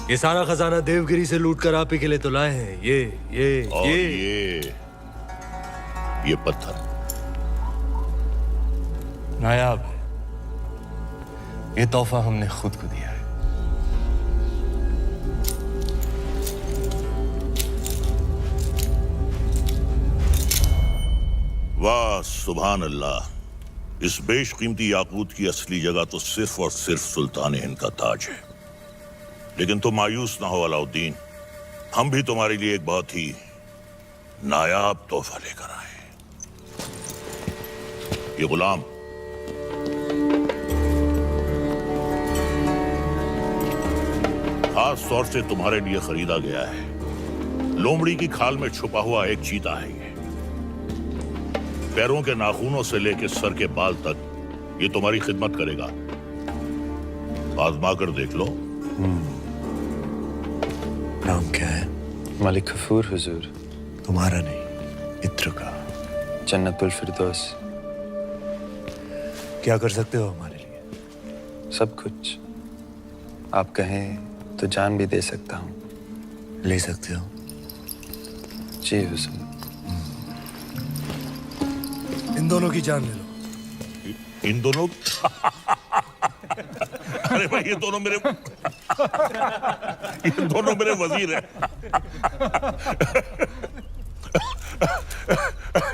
ये सारा खजाना देवगिरी से लूट कर आप ही के लिए तो लाए हैं। ये पत्थर नायाब है। ये तोहफा हमने खुद को दिया है। वाह सुभान अल्लाह। इस बेशकीमती याकूत की असली जगह तो सिर्फ और सिर्फ सुल्तान हिंद का ताज है। लेकिन तुम मायूस ना हो अलाउद्दीन, हम भी तुम्हारे लिए एक बहुत ही नायाब तोहफा लेकर आए। ये गुलाम खास तौर से तुम्हारे लिए खरीदा गया है। लोमड़ी की खाल में छुपा हुआ एक चीता है। ये पैरों के नाखूनों से लेकर सर के बाल तक ये तुम्हारी खिदमत करेगा। आजमा कर देख लो। नाम क्या है? मलिक गफूर हुजूर। तुम्हारा नहीं, मित्र का। जन्नतुल फिरदौस। क्या कर सकते हो हमारे लिए? सब कुछ। आप कहें तो जान भी दे सकता हूँ। ले सकते हो? जी हुजूर। इन दोनों की जान ले लो। इन दोनों अरे भाई, ये दोनों मेरे वजीर हैं।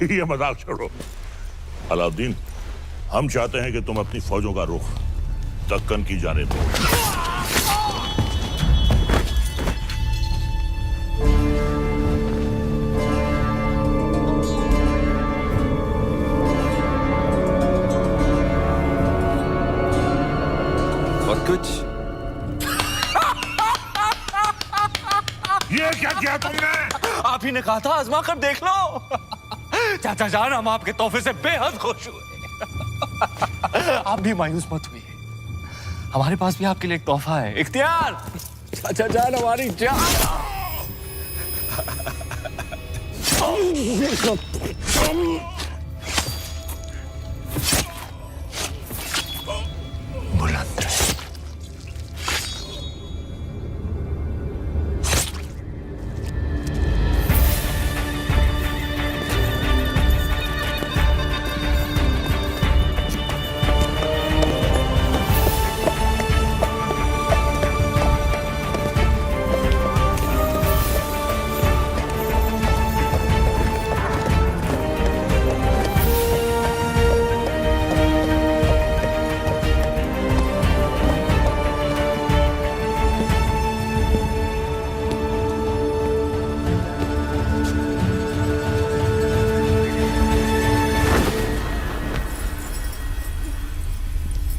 ये मजाक छोड़ो अलाउद्दीन, हम चाहते हैं कि तुम अपनी फौजों का रुख दक्कन की जानिब दो। कुछ ये क्या किया तुमने? आप ही ने कहा था आजमा कर देख लो। चाचा जान, हम आपके तोहफे से बेहद खुश हुए। आप भी मायूस मत हुए। हमारे पास भी आपके लिए एक तोहफा है। इख्तियार, चाचा जान हमारी जान। बुलंद रहे।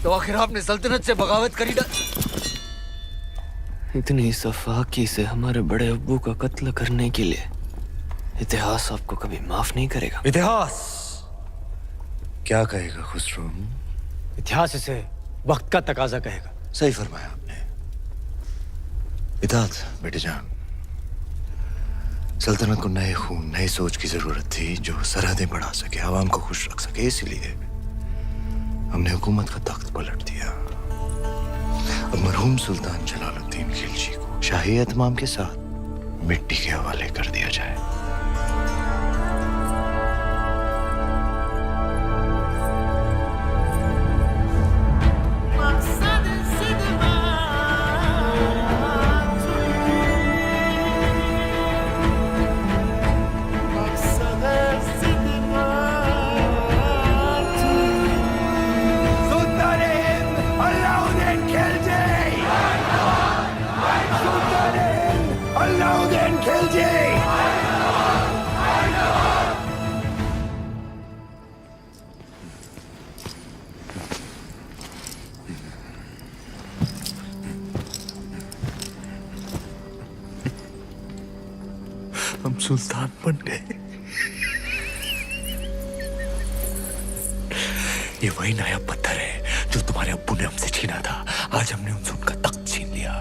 तो आखिर आपने सल्तनत से बगावत करी ना? इतनी सफाकी से हमारे बड़े अब्बू का कत्ल करने के लिए इतिहास आपको कभी माफ नहीं करेगा। इतिहास क्या कहेगा खुसरो? इतिहास इसे वक्त का तकाजा कहेगा। सही फरमाया आपने। इताअत बेटे जान। सल्तनत को नए खून, नई सोच की जरूरत थी जो सरहदें बढ़ा सके, आवाम को खुश रख सके। इसलिए हमने हुकूमत का तख्त पलट दिया। अब मरहूम सुल्तान जलालुद्दीन खिलजी को शाही एहतमाम के साथ मिट्टी के हवाले कर दिया जाए। हम सुल्तान बन गए। ये वही नया पत्थर है जो तुम्हारे अब्बू ने हमसे छीना था। आज हमने उनसे उनका तख्त छीन लिया।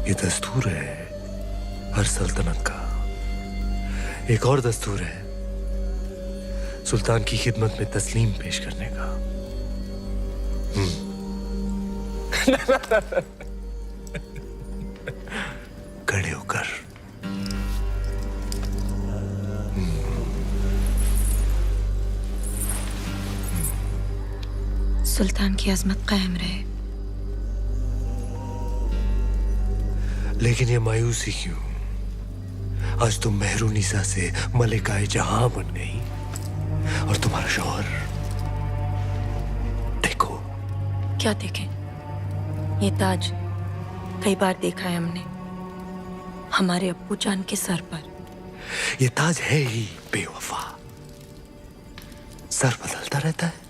ये दस्तूर है हर सल्तनत का। एक और दस्तूर है सुल्तान की खिदमत में तस्लीम पेश करने का। सुल्तान की अजमत कायम रहे। लेकिन ये मायूसी क्यों? आज तुम मेहरुनिसा से मलिकाए जहां बन गई और तुम्हारा शौहर, देखो। क्या देखें? ये ताज कई बार देखा है हमने, हमारे अब्बू जान के सर पर। ये ताज है ही बेवफा, सर बदलता रहता है।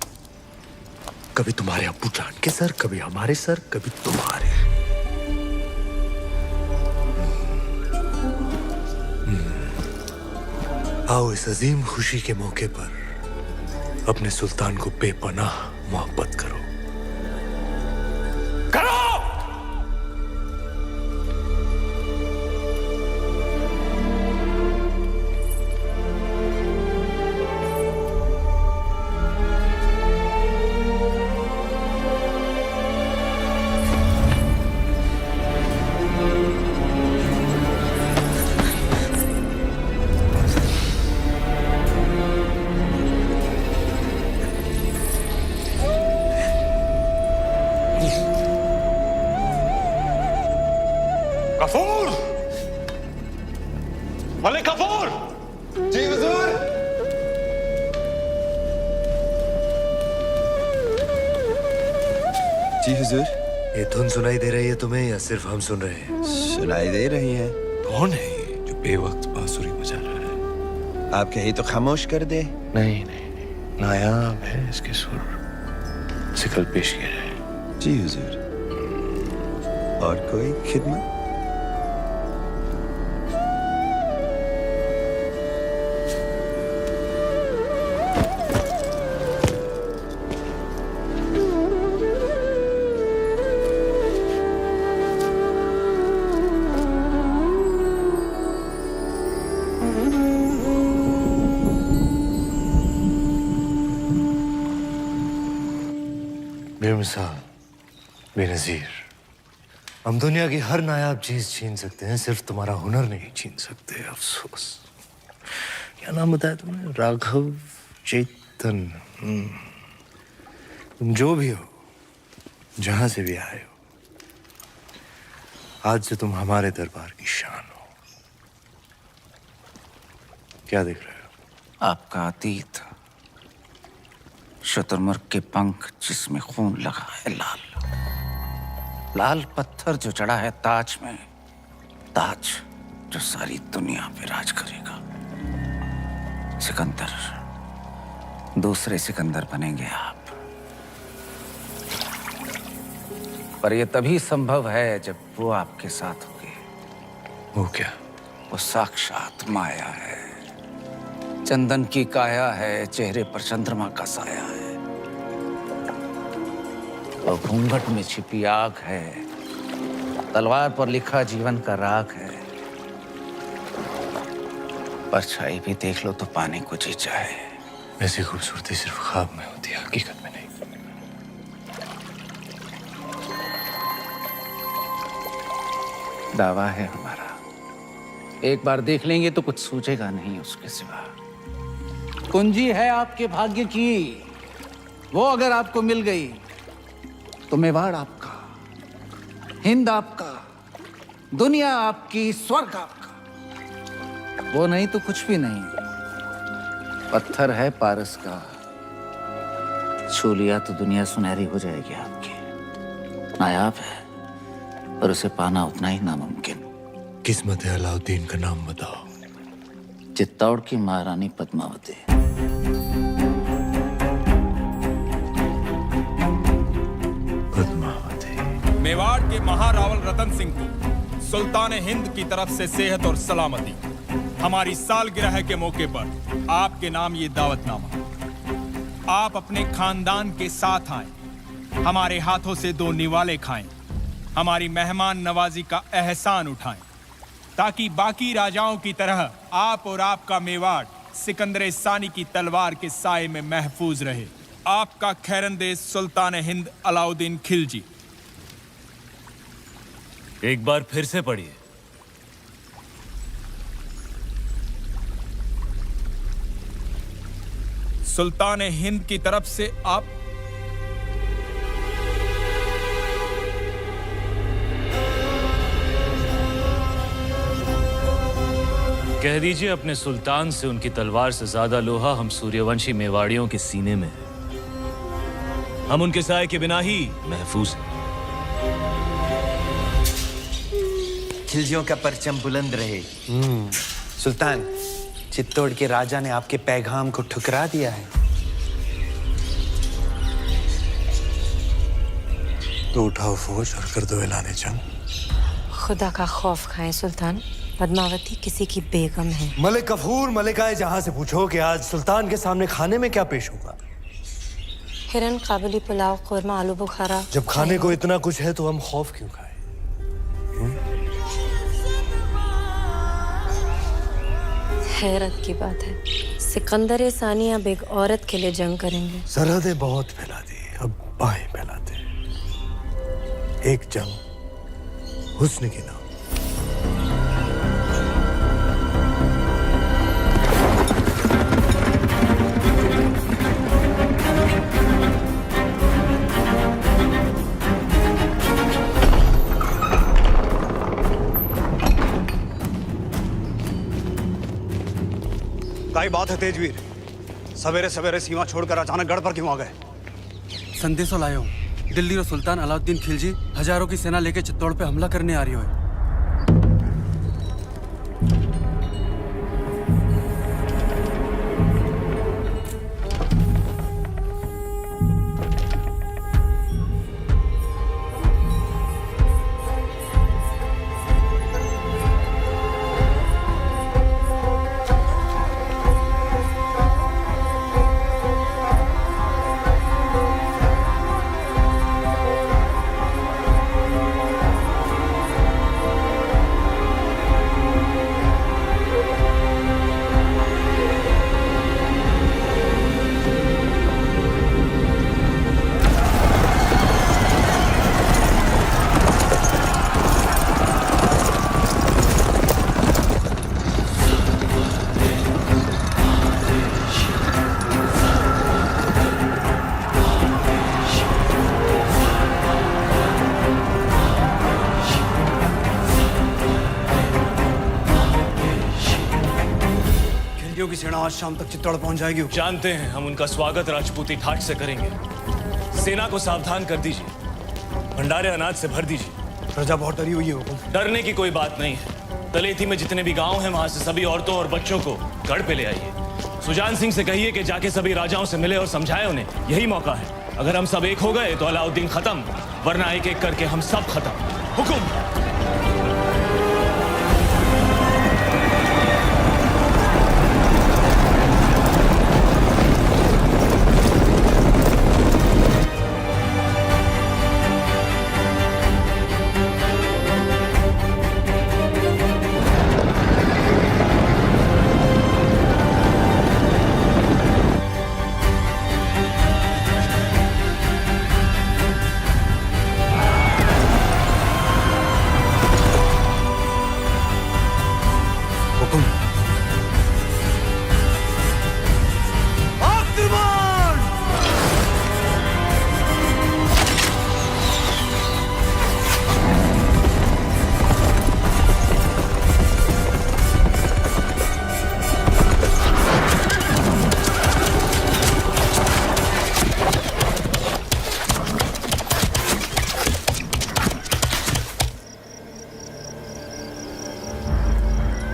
कभी तुम्हारे अब्बू जान के सर, कभी हमारे सर, कभी तुम्हारे। आओ इस अजीम खुशी के मौके पर अपने सुल्तान को बेपनाह मोहब्बत करो। गफूर! मलिक गफूर! जी हुजूर। जी हुजूर। ये धुन सुनाई दे रही है तुम्हें या सिर्फ हम सुन रहे हैं? सुनाई दे रही है। कौन है ये जो बेवक्त बांसुरी बजा रहा है? आप कहे तो खामोश कर दे। नहीं नहीं नहीं, नायाब है इसके सुर, इसे कल पेश किया जाए। जी हुजूर। और कोई खिदमत? बेमिसाल, बेनज़ीर, हम दुनिया की हर नायाब चीज छीन सकते हैं, सिर्फ तुम्हारा हुनर नहीं छीन सकते। अफसोस। क्या नाम बताया तुमने? राघव चेतन। तुम जो भी हो, जहां से भी आए हो, आज से तुम हमारे दरबार की शान हो। क्या देख रहे हो? आपका अतीत, शुतुरमुर्ग के पंख जिसमें खून लगा है लाल, लाल पत्थर जो चढ़ा है ताज में, ताज जो सारी दुनिया पे राज करेगा। सिकंदर, दूसरे सिकंदर बनेंगे आप। पर यह तभी संभव है जब वो आपके साथ होंगे। वो क्या? वो साक्षात माया है, चंदन की काया है, चेहरे पर चंद्रमा का साया है, और घूंघट में छिपी आग है, तलवार पर लिखा जीवन का राग है। परछाई भी देख लो तो पाने को जी चाहे। ऐसी खूबसूरती सिर्फ ख्वाब में होती है, हकीकत में नहीं। दावा है हमारा, एक बार देख लेंगे तो कुछ सूझेगा नहीं उसके सिवा। कुंजी है आपके भाग्य की, वो अगर आपको मिल गई तो मेवाड़ आपका, हिंद आपका, दुनिया आपकी, स्वर्ग आपका। वो नहीं तो कुछ भी नहीं। पत्थर है पारस का, छू लिया तो दुनिया सुनहरी हो जाएगी आपकी। नायाब है पर उसे पाना उतना ही नामुमकिन। किस्मत है अलाउद्दीन का नाम बताओ। चित्तौड़ की महारानी पद्मावती। पद्मावती। मेवाड़ के महारावल रतन सिंह को सुल्तान हिंद की तरफ से सेहत और सलामती। हमारी सालगिरह के मौके पर आपके नाम ये दावतनामा। आप अपने खानदान के साथ आए, हमारे हाथों से 2 निवाले खाएं, हमारी मेहमान नवाजी का एहसान उठाएं, ताकि बाकी राजाओं की तरह आप और आपका मेवाड़ सिकंदर सानी की तलवार के साए में महफूज रहे। आपका खैरंदेज सुल्तान हिंद अलाउद्दीन खिलजी। एक बार फिर से पढ़िए। सुल्तान हिंद की तरफ से आप कह दीजिए अपने सुल्तान से उनकी तलवार से ज्यादा लोहा हम सूर्यवंशी मेवाड़ियों के सीने में है। हम उनके साए के बिना ही महफूज हैं। खिलजियों का परचम बुलंद रहे। सुल्तान, चित्तौड़ के राजा ने आपके पैगाम को ठुकरा दिया है। तो उठाओ फौज और कर दो ऐलान जंग। खुदा का खौफ खाएं सुल्तान, पद्मावती किसी की बेगम है। मलिक गफूर मलिकाए जहां से पूछो कि आज सुल्तान के सामने खाने में क्या पेश होगा। हिरन, काबुली पुलाव, कोरमा, आलू बुखारा। जब खाने को इतना कुछ है तो हम खौफ क्यों खाएं? हैरत की बात है, सिकंदर सानी अब एक औरत के लिए जंग करेंगे। सरहदें बहुत फैला दी, अब बाहें फैलाते हैं। एक जंग हुस्न की नाम। क्या बात है तेजवीर, सवेरे सवेरे सीमा छोड़कर अचानक गढ़ पर क्यों आ गए? संदेशो लायो हूँ। दिल्ली और सुल्तान अलाउद्दीन खिलजी हजारों की सेना लेकर चित्तौड़ पे हमला करने आ रही है। की सेना आज शाम तक चित्तौड़ पहुंच जाएगी। जानते हैं, हम उनका स्वागत राजपूती ठाठ से करेंगे। सेना को सावधान कर दीजिए, भंडारे अनाज से भर दीजिए। प्रजा बहुत डरी हुई है हुकुम। डरने की कोई बात नहीं है। तलेठी में जितने भी गांव हैं वहां से सभी औरतों और बच्चों को गढ़ पे ले आइए। सुजान सिंह से कहिए कि जाके सभी राजाओं से मिले और समझाए उन्हें, यही मौका है। अगर हम सब एक हो गए तो अलाउद्दीन खत्म, वरना एक एक करके हम सब खत्म। हुकुम।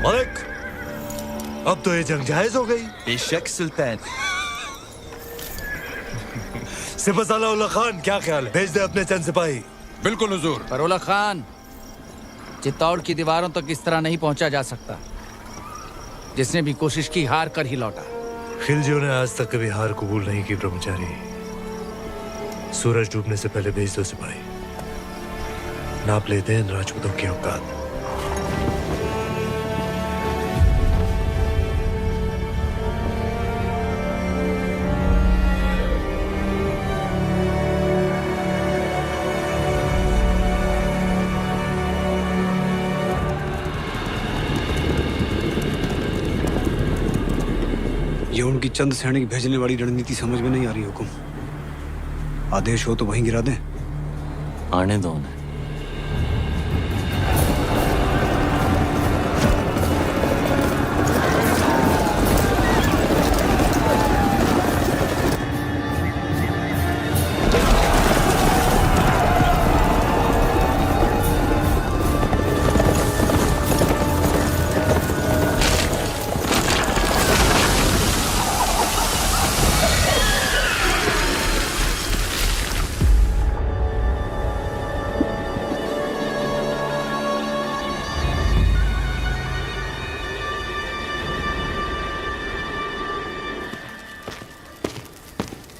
मलिक, अब तो ये जंग जायज हो गई। बेशक सुल्तान। सिपहसालार उल्ला खान, क्या ख्याल है? भेज दे अपने चंद सिपाही। बिल्कुल हुजूर। पर उल्ला खान, चित्तौड़ की दीवारों तक इस तरह नहीं पहुंचा जा सकता। जिसने भी कोशिश की हार कर ही लौटा। खिलजियों ने आज तक कभी हार कबूल नहीं की ब्रह्मचारी। सूरज डूबने से पहले भेज दो सिपाही। नाप लेते हैं इन राजपूतों की औकात। ये उनकी चंद सैनिक भेजने वाली रणनीति समझ में नहीं आ रही हुकुम। आदेश हो तो वहीं गिरा दें। आने दो उन्हें।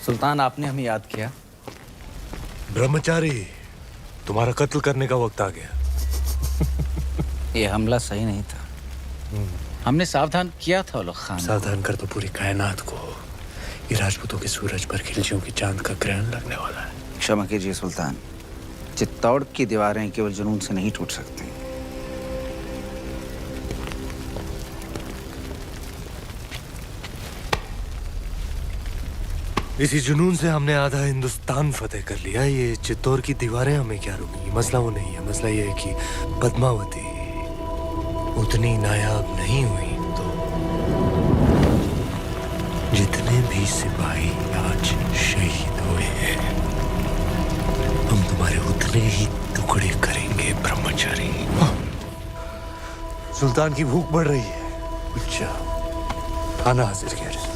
सुल्तान, आपने हमें याद किया। ब्रह्मचारी, तुम्हारा कत्ल करने का वक्त आ गया। ये हमला सही नहीं था। हमने सावधान किया था उलग खान। सावधान कर तो पूरी कायनात को। ये राजपूतों के सूरज पर खिलजियों की चांद का ग्रहण लगने वाला है। क्षमा कीजिए सुल्तान, चित्तौड़ की दीवारें केवल जुनून से नहीं टूट सकती। इसी जुनून से हमने आधा हिंदुस्तान फतेह कर लिया। ये चित्तौड़ की दीवारें हमें क्या रोकेंगी? मसला वो नहीं है। मसला ये है कि पद्मावती उतनी नायाब नहीं हुई तो जितने भी सिपाही आज शहीद हुए हैं, हम तुम्हारे उतने ही टुकड़े करेंगे ब्रह्मचारी। सुल्तान की भूख बढ़ रही है। अच्छा, खाना हाजिर किया जाए।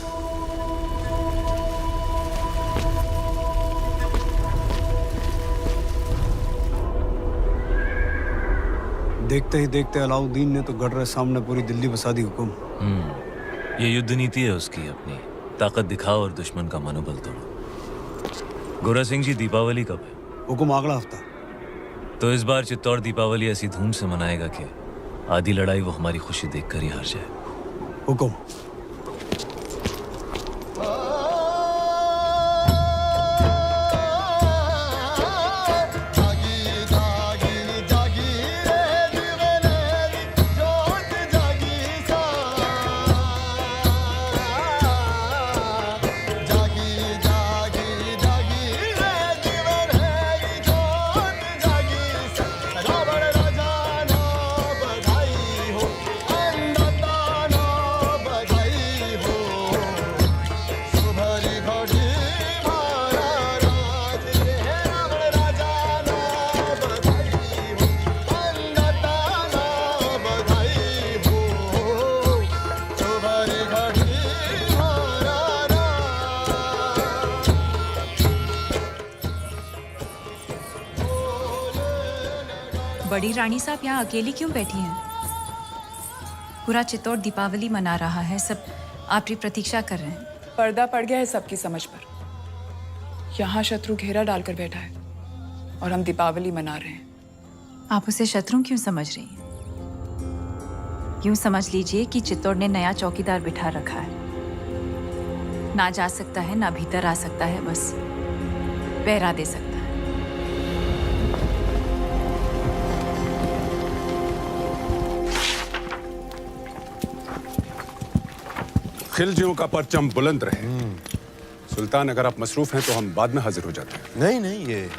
देखते ही देखते अलाउद्दीन ने तो गढ़ सामने पूरी दिल्ली बसा दी। हुक्म। ये युद्ध नीति है उसकी अपनी। ताकत दिखाओ और दुश्मन का मनोबल तोड़ो। गोरा सिंह जी, दीपावली कब है? हुक्म, अगला हफ्ता। तो इस बार चित्तौड़ दीपावली ऐसी धूम से मनाएगा कि आधी लड़ाई वो हमारी खुशी देखकर ही हार जाए। हुक्म। बड़ी रानी साहब यहाँ अकेली क्यों बैठी हैं? पूरा चित्तौड़ दीपावली मना रहा है, सब आपकी प्रतीक्षा कर रहे हैं। पर्दा पड़ गया है सबकी समझ पर। यहाँ शत्रु घेरा डालकर बैठा है और हम दीपावली मना रहे हैं। आप उसे शत्रु क्यों समझ रही हैं? यूं समझ लीजिए कि चित्तौड़ ने नया चौकीदार बिठा रखा है। ना जा सकता है, ना भीतर आ सकता है, बस पहरा दे सकता है। खिलजियों का परचम बुलंद रहे। सुल्तान, अगर आप मसरूफ हैं तो हम बाद में हाजिर हो जाते हैं। नहीं नहीं, ये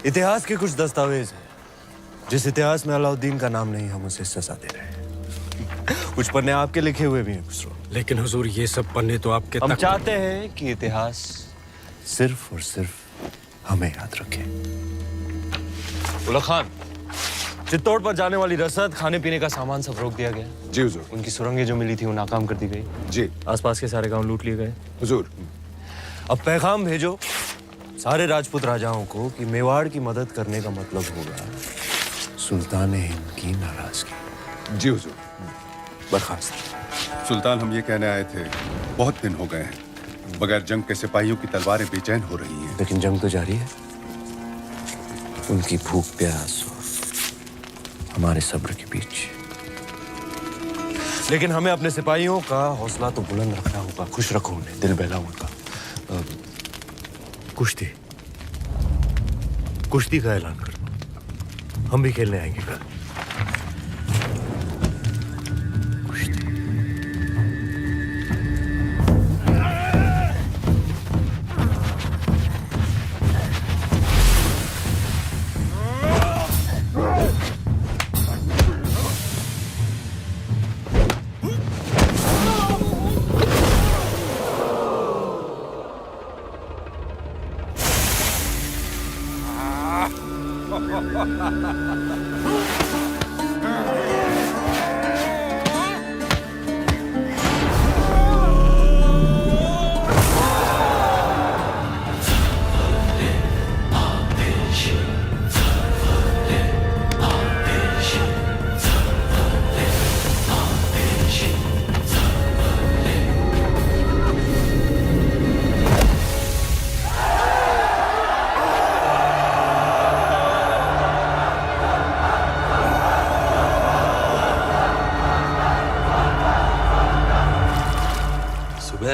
इतिहास के कुछ दस्तावेज हैं। जिस इतिहास में अलाउद्दीन का नाम नहीं, हम उसे सजा दे रहे हैं। कुछ पन्ने आपके लिखे हुए भी हैं खुसरो। लेकिन हुजूर, ये सब पन्ने तो आपके हम चाहते हैं कि इतिहास सिर्फ और सिर्फ हमें याद रखे। उलग खान, चित्तौड़ पर जाने वाली रसद, खाने पीने का सामान सब रोक दिया गया। जी हुजूर। उनकी सुरंगें जो मिली थी वो नाकाम कर दी गई। जी। आसपास के सारे गांव लूट लिए गए। हुजूर। अब पैगाम भेजो सारे राजपूत राजाओं को कि मेवाड़ की मदद करने का मतलब होगा सुल्तान हिंद की नाराजगी। जी हुजूर। बर्खास्त। सुल्तान, हम ये कहने आए थे, बहुत दिन हो गए हैं बगैर जंग के सिपाहियों की तलवारें बेचैन हो रही हैं। लेकिन जंग तो जारी है। उनकी भूख प्यास और हमारे सब्र के बीच। लेकिन हमें अपने सिपाहियों का हौसला तो बुलंद रखना होगा। खुश रखो उन्हें, दिल बहलाओ उनका। कुश्ती कुश्ती का ऐलान कर दो। हम भी खेलने आएंगे कल।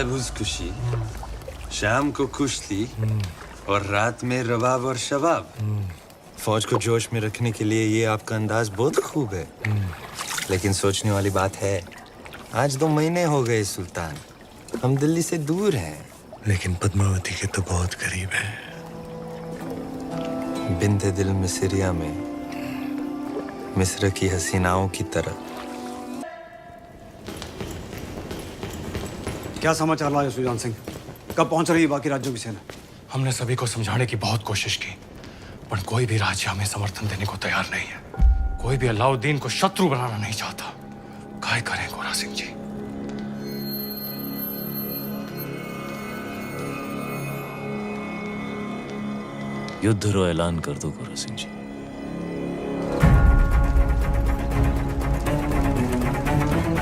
महबूज खुशी, शाम को कुश्ती और रात में रबाब और शबाब। फौज को जोश में रखने के लिए ये आपका अंदाज बहुत खूब है। लेकिन सोचने वाली बात है, आज 2 महीने हो गए सुल्तान, हम दिल्ली से दूर हैं, लेकिन पद्मावती के तो बहुत करीब है। बिंते दिल मिस्रिया में मिस्र की हसीनाओं की तरह। क्या समाचार लाए सुजान सिंह? कब पहुंच रही है बाकी राज्यों की सेना? हमने सभी को समझाने की बहुत कोशिश की, पर कोई भी राज्य हमें समर्थन देने को तैयार नहीं है। कोई भी अलाउद्दीन को शत्रु बनाना नहीं चाहता। काय करें गोरा सिंह जी? युद्ध रो ऐलान कर दो गोरा सिंह जी।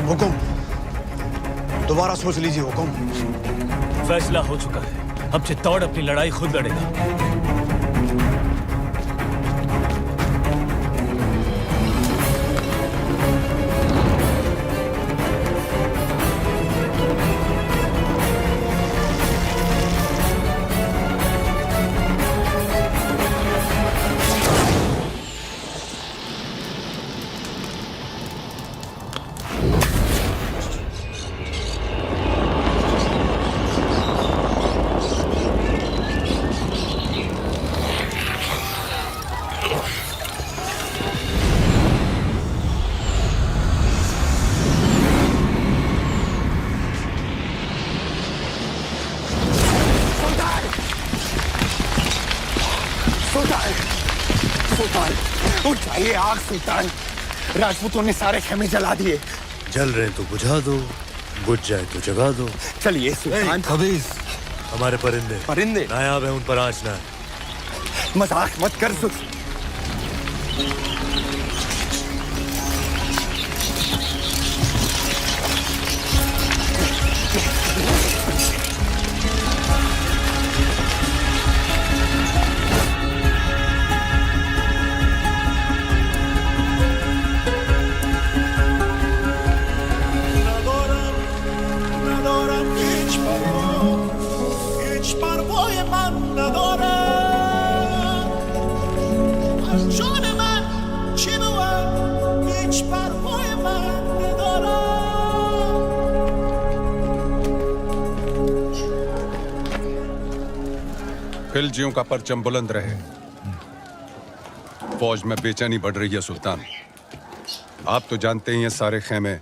हुकुम, दोबारा सोच लीजिए हुकुम। फैसला हो चुका है, अब चित्तौड़ अपनी लड़ाई खुद लड़ेगा। उठाइए आग सुल्तान, राजपूतों ने सारे खेमे जला दिए। जल रहे तो बुझा दो, बुझ जाए तो जगा दो। चलिए सुल्तान। खबीस, हमारे परिंदे परिंदे नायाब है, उन पर आंच ना है। मजाक मत कर खिलजियों का परचम बुलंद रहे। फौज में बेचैनी बढ़ रही है सुल्तान। आप तो जानते ही हैं, सारे खेमे,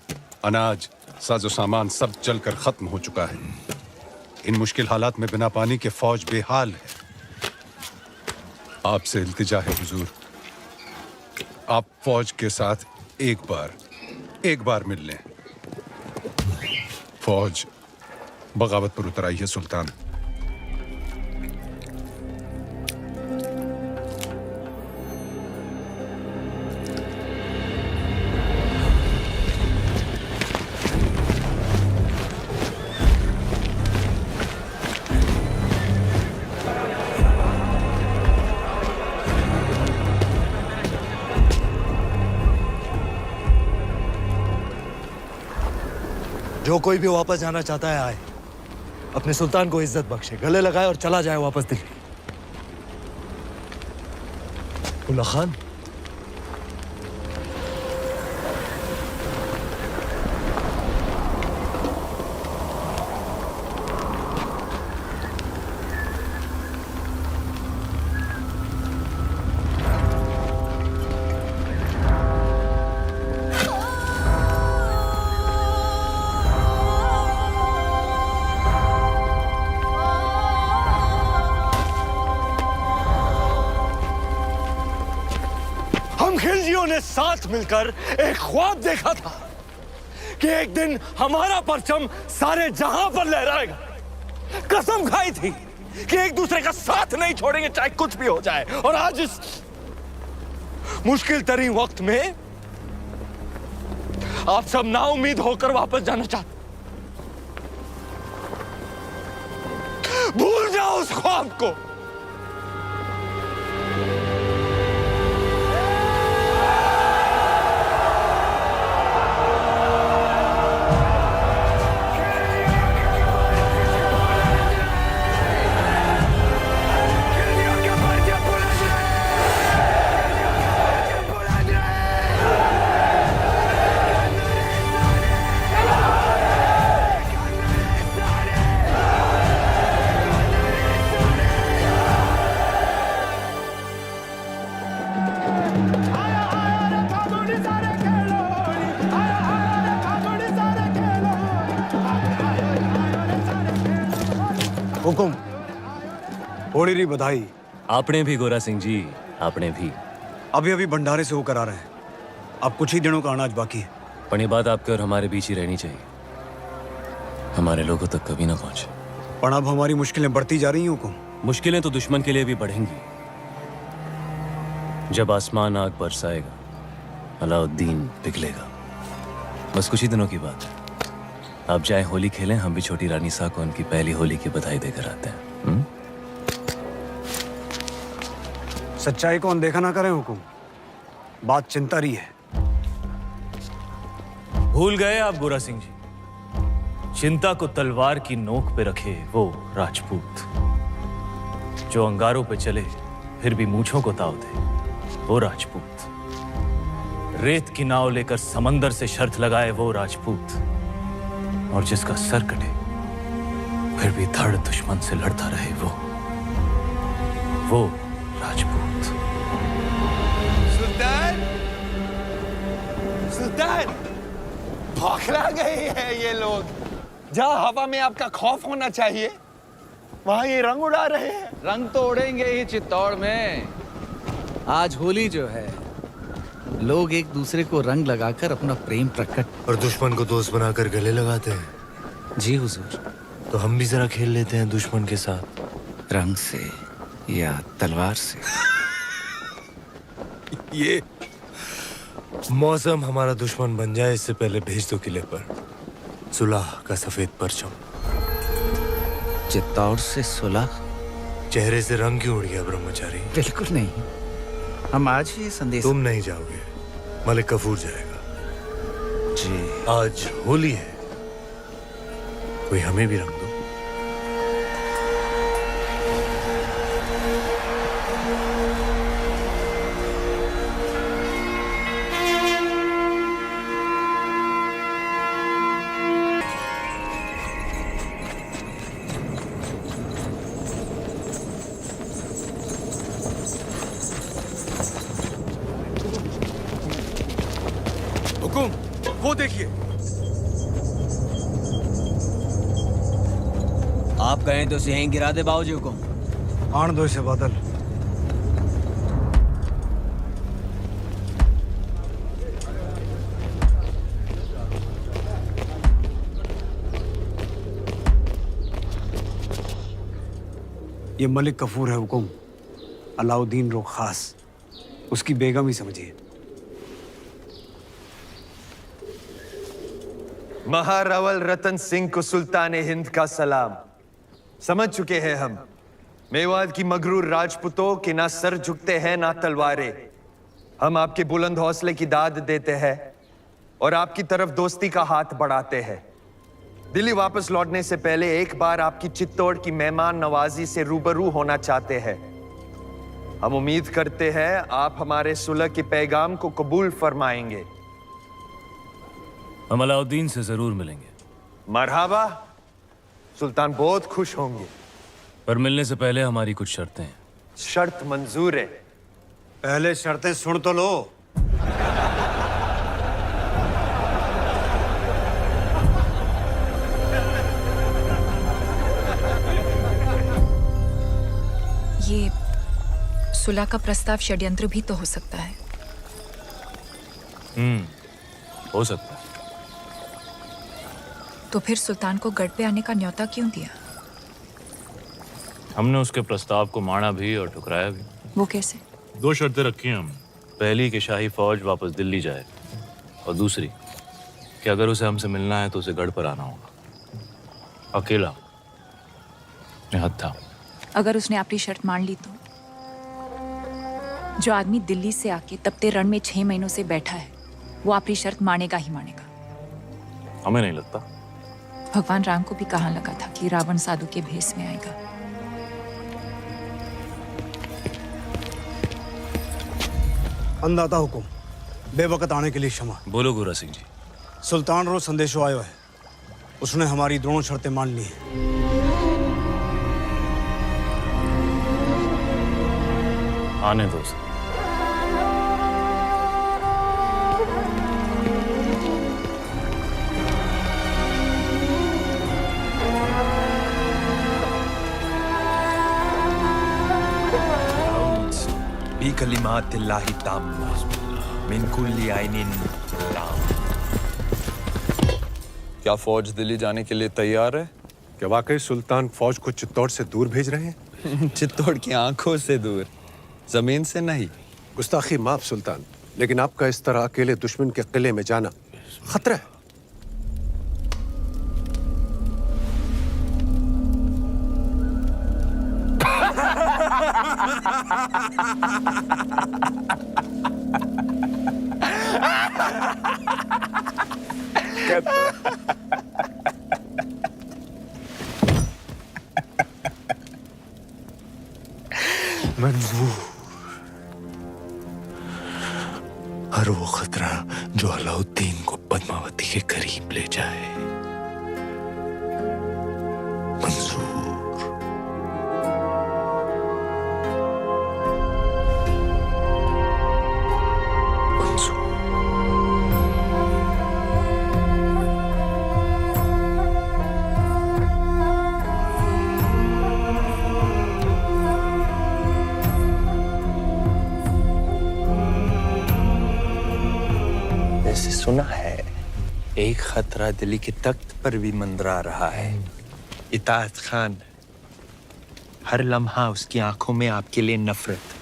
अनाज, साजो सामान सब जलकर खत्म हो चुका है। इन मुश्किल हालात में बिना पानी के फौज बेहाल है। आपसे इल्तिजा है हुजूर, आप फौज के साथ एक बार मिल लें। फौज बगावत पर उतर आई है सुल्तान। जो कोई भी वापस जाना चाहता है आए, अपने सुल्तान को इज्जत बख्शे, गले लगाए और चला जाए वापस दिल्ली। उल्ला खान, खिलजियों ने साथ मिलकर एक ख्वाब देखा था कि एक दिन हमारा परचम सारे जहां पर लहराएगा। कसम खाई थी कि एक दूसरे का साथ नहीं छोड़ेंगे, चाहे कुछ भी हो जाए। और आज इस मुश्किल तरीन वक्त में आप सब नाउम्मीद होकर वापस जाना चाहते। भूल जाओ उस ख्वाब को। हुकुम होली री बधाई। आपने भी गोरा सिंह जी, आपने भी। अभी अभी भंडारे से होकर आ रहे हैं। अब कुछ ही दिनों का अनाज बाकी है। पर ये बात आपके और हमारे बीच ही रहनी चाहिए, हमारे लोगों तक कभी ना पहुंचे। पर अब हमारी मुश्किलें बढ़ती जा रही हैं हुकुम। मुश्किलें तो दुश्मन के लिए भी बढ़ेंगी। जब आसमान आग बरसाएगा, अलाउद्दीन पिघलेगा। बस कुछ ही दिनों की बात है। आप जाए होली खेलें, हम भी छोटी रानी सा को उनकी पहली होली की बधाई देकर आते हैं। सच्चाई को अनदेखा ना करें हुकुम, बात चिंता रही है। भूल गए आप गोरा सिंह जी, चिंता को तलवार की नोक पे रखे वो राजपूत जो अंगारों पे चले फिर भी मूंछों को ताव दे, वो राजपूत। रेत की नाव लेकर समंदर से शर्त लगाए वो राजपूत, और जिसका सर कटे फिर भी धड़ दुश्मन से लड़ता रहे वो राजपूत। सुल्तान, सुल्तान, बौखला गए हैं ये लोग। जहाँ हवा में आपका खौफ होना चाहिए, वहाँ ये रंग उड़ा रहे हैं। रंग तो उड़ेंगे ही चित्तौड़ में। आज होली जो है, लोग एक दूसरे को रंग लगाकर अपना प्रेम प्रकट और दुश्मन को दोस्त बनाकर गले लगाते हैं। जी हुजूर। तो हम भी जरा खेल लेते हैं दुश्मन के साथ, रंग से या तलवार से। ये मौसम हमारा दुश्मन बन जाए इससे पहले भेज दो किले पर सुलह का सफेद परचम। चित्तौड़ से सुलह? चेहरे से रंग क्यों उड़ गया ब्रह्मचारी? बिल्कुल नहीं, हम आज ही संदेश। तुम नहीं जाओगे, मलिक कफूर जाएगा। जी आज होली है, कोई हमें भी रंग दो। हुकुम, वो देखिए। आप कहें तो उसे यहीं गिरा दे बाबूजी हुकुम। आन दो इसे बादल। ये मलिक कफूर है हुकुम, अलाउद्दीन रो खास, उसकी बेगम ही समझिए। महारावल रतन सिंह को सुल्तान हिंद का सलाम। समझ चुके हैं हम, मेवात की मगरूर राजपूतों के ना सर झुकते हैं ना तलवारें। हम आपके बुलंद हौसले की दाद देते हैं और आपकी तरफ दोस्ती का हाथ बढ़ाते हैं। दिल्ली वापस लौटने से पहले एक बार आपकी चित्तौड़ की मेहमान नवाजी से रूबरू होना चाहते हैं। हम उम्मीद करते हैं आप हमारे सुलह के पैगाम को कबूल फरमाएंगे। हम अलाउद्दीन से जरूर मिलेंगे। मरहबा, सुल्तान बहुत खुश होंगे। पर मिलने से पहले हमारी कुछ शर्तें हैं। शर्त मंजूर है। पहले शर्तें सुन तो लो। ये सुलह का प्रस्ताव षड्यंत्र भी तो हो सकता है। हो सकता है। तो फिर सुल्तान को गढ़ पे आने का न्योता क्यों दिया? हमने उसके प्रस्ताव को माना भी और ठुकराया भी। वो कैसे? 2 शर्तें रखी हैं हम। पहली कि शाही फौज वापस दिल्ली जाए, और दूसरी कि अगर उसे हमसे मिलना है तो उसे गढ़ पर आना होगा, अकेला, निहत्था। अगर उसने अपनी शर्त मान ली तो? जो आदमी दिल्ली से आके तपते रण में 6 महीनों से बैठा है, वो अपनी शर्त मानेगा ही मानेगा। हमें नहीं लगता। भगवान राम को भी कहाँ लगा था कि रावण साधु के भेष में आएगा। अंदाता हुकुम, बेवकत आने के लिए क्षमा। बोलो गोरा सिंह जी। सुल्तान रो संदेशो आयो है, उसने हमारी दोनों शर्तें मान ली हैं। आने दो उसे। बिकलिमातिल्लाहि ताम्मा मिन कुल्ली आइनिन लाम। क्या फौज दिल्ली जाने के लिए तैयार है? क्या वाकई सुल्तान फौज को चित्तौड़ से दूर भेज रहे हैं? चित्तौड़ की आंखों से दूर, जमीन से नहीं। गुस्ताखी माफ सुल्तान, लेकिन आपका इस तरह अकेले दुश्मन के किले में जाना खतरा है। मंजूर, हर वो खतरा जो अलाउद्दीन को पद्मावती के करीब ले जाए मंजूर। ऐसे सुना है एक खतरा दिल्ली के तख्त पर भी मंडरा रहा है। इताअत खान, हर लम्हा उसकी आंखों में आपके लिए नफरत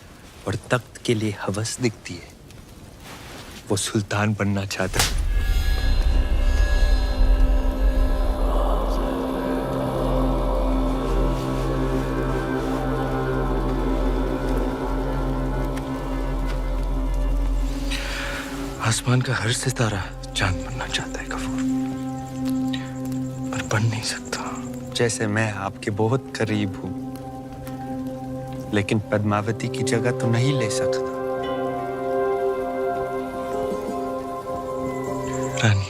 और तख्त के लिए हवस दिखती है। वो सुल्तान बनना चाहता है। आसमान का हर सितारा चांद बनना चाहता है गफूर, पर बन नहीं सकता। जैसे मैं आपके बहुत करीब हूं, लेकिन पद्मावती की जगह तो नहीं ले सकता। रानी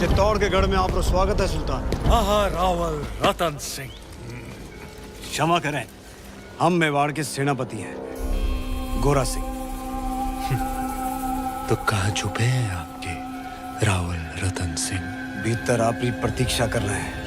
चित्तौड़ के गढ़ में आपका स्वागत है सुल्तान। रावल रतन सिंह। क्षमा करें, हम मेवाड़ के सेनापति हैं, गोरा सिंह। तो कहाँ छुपे हैं आपके रावल रतन सिंह? भीतर आपकी प्रतीक्षा कर रहे हैं।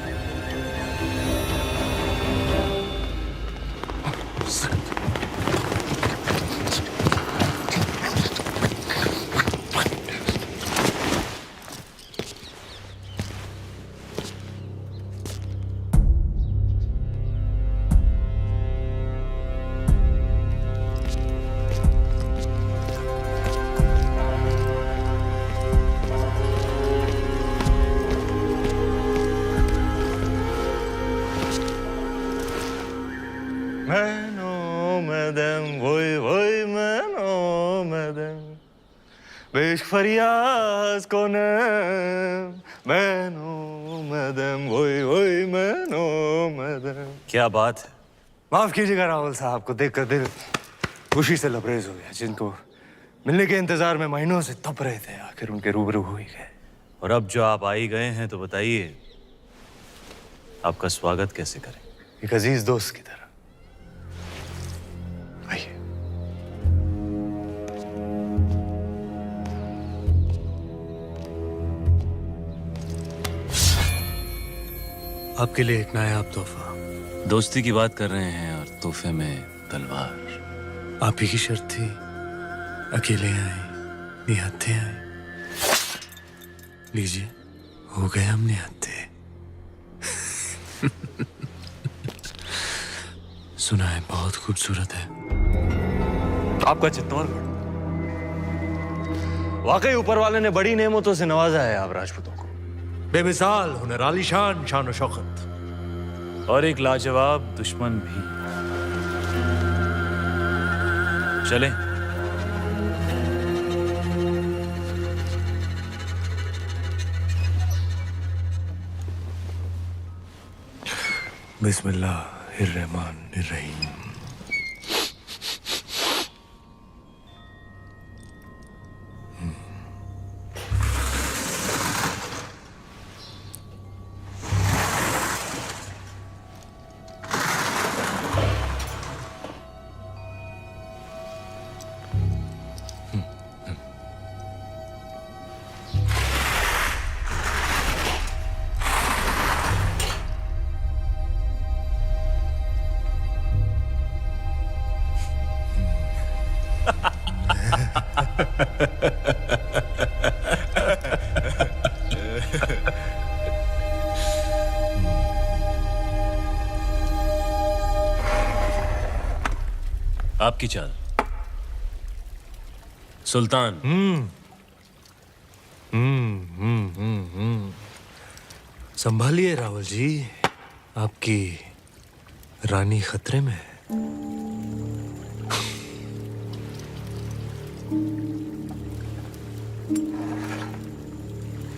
Menomedim, voy voy menomedim. Beş feryaz konem. Menomedim, voy voy menomedim. क्या बात है? माफ कीजिएगा रावल साहब को देखकर दिल खुशी से लबरेज हो गया। जिनको मिलने के इंतजार में महीनों से तप रहे थे, आखिर उनके रूबरू हो ही गए। और अब जो आप आ ही गए हैं तो बताइए आपका स्वागत कैसे करें? एक अजीज दोस्त की तरह। आइए। आपके लिए एक नायाब तोहफा। दोस्ती की बात कर रहे हैं और तोहफे में तलवार। आप ही की शर्त थी, अकेले आए, निहत्थे आए। लीजिए, हो गए हम निहत्थे। सुना है बहुत खूबसूरत है आपका चित्तौड़गढ़। वाकई ऊपर वाले ने बड़ी नेमतों से नवाजा है आप राजपूतों को। बेमिसाल हुनर, आलीशान शान और शौकत, और एक लाजवाब दुश्मन भी। चलें। बिस्मिल्लाहिर्रहमानिर्रहीम। आपकी चाल सुल्तान। संभालिए रावल जी, आपकी रानी खतरे में है।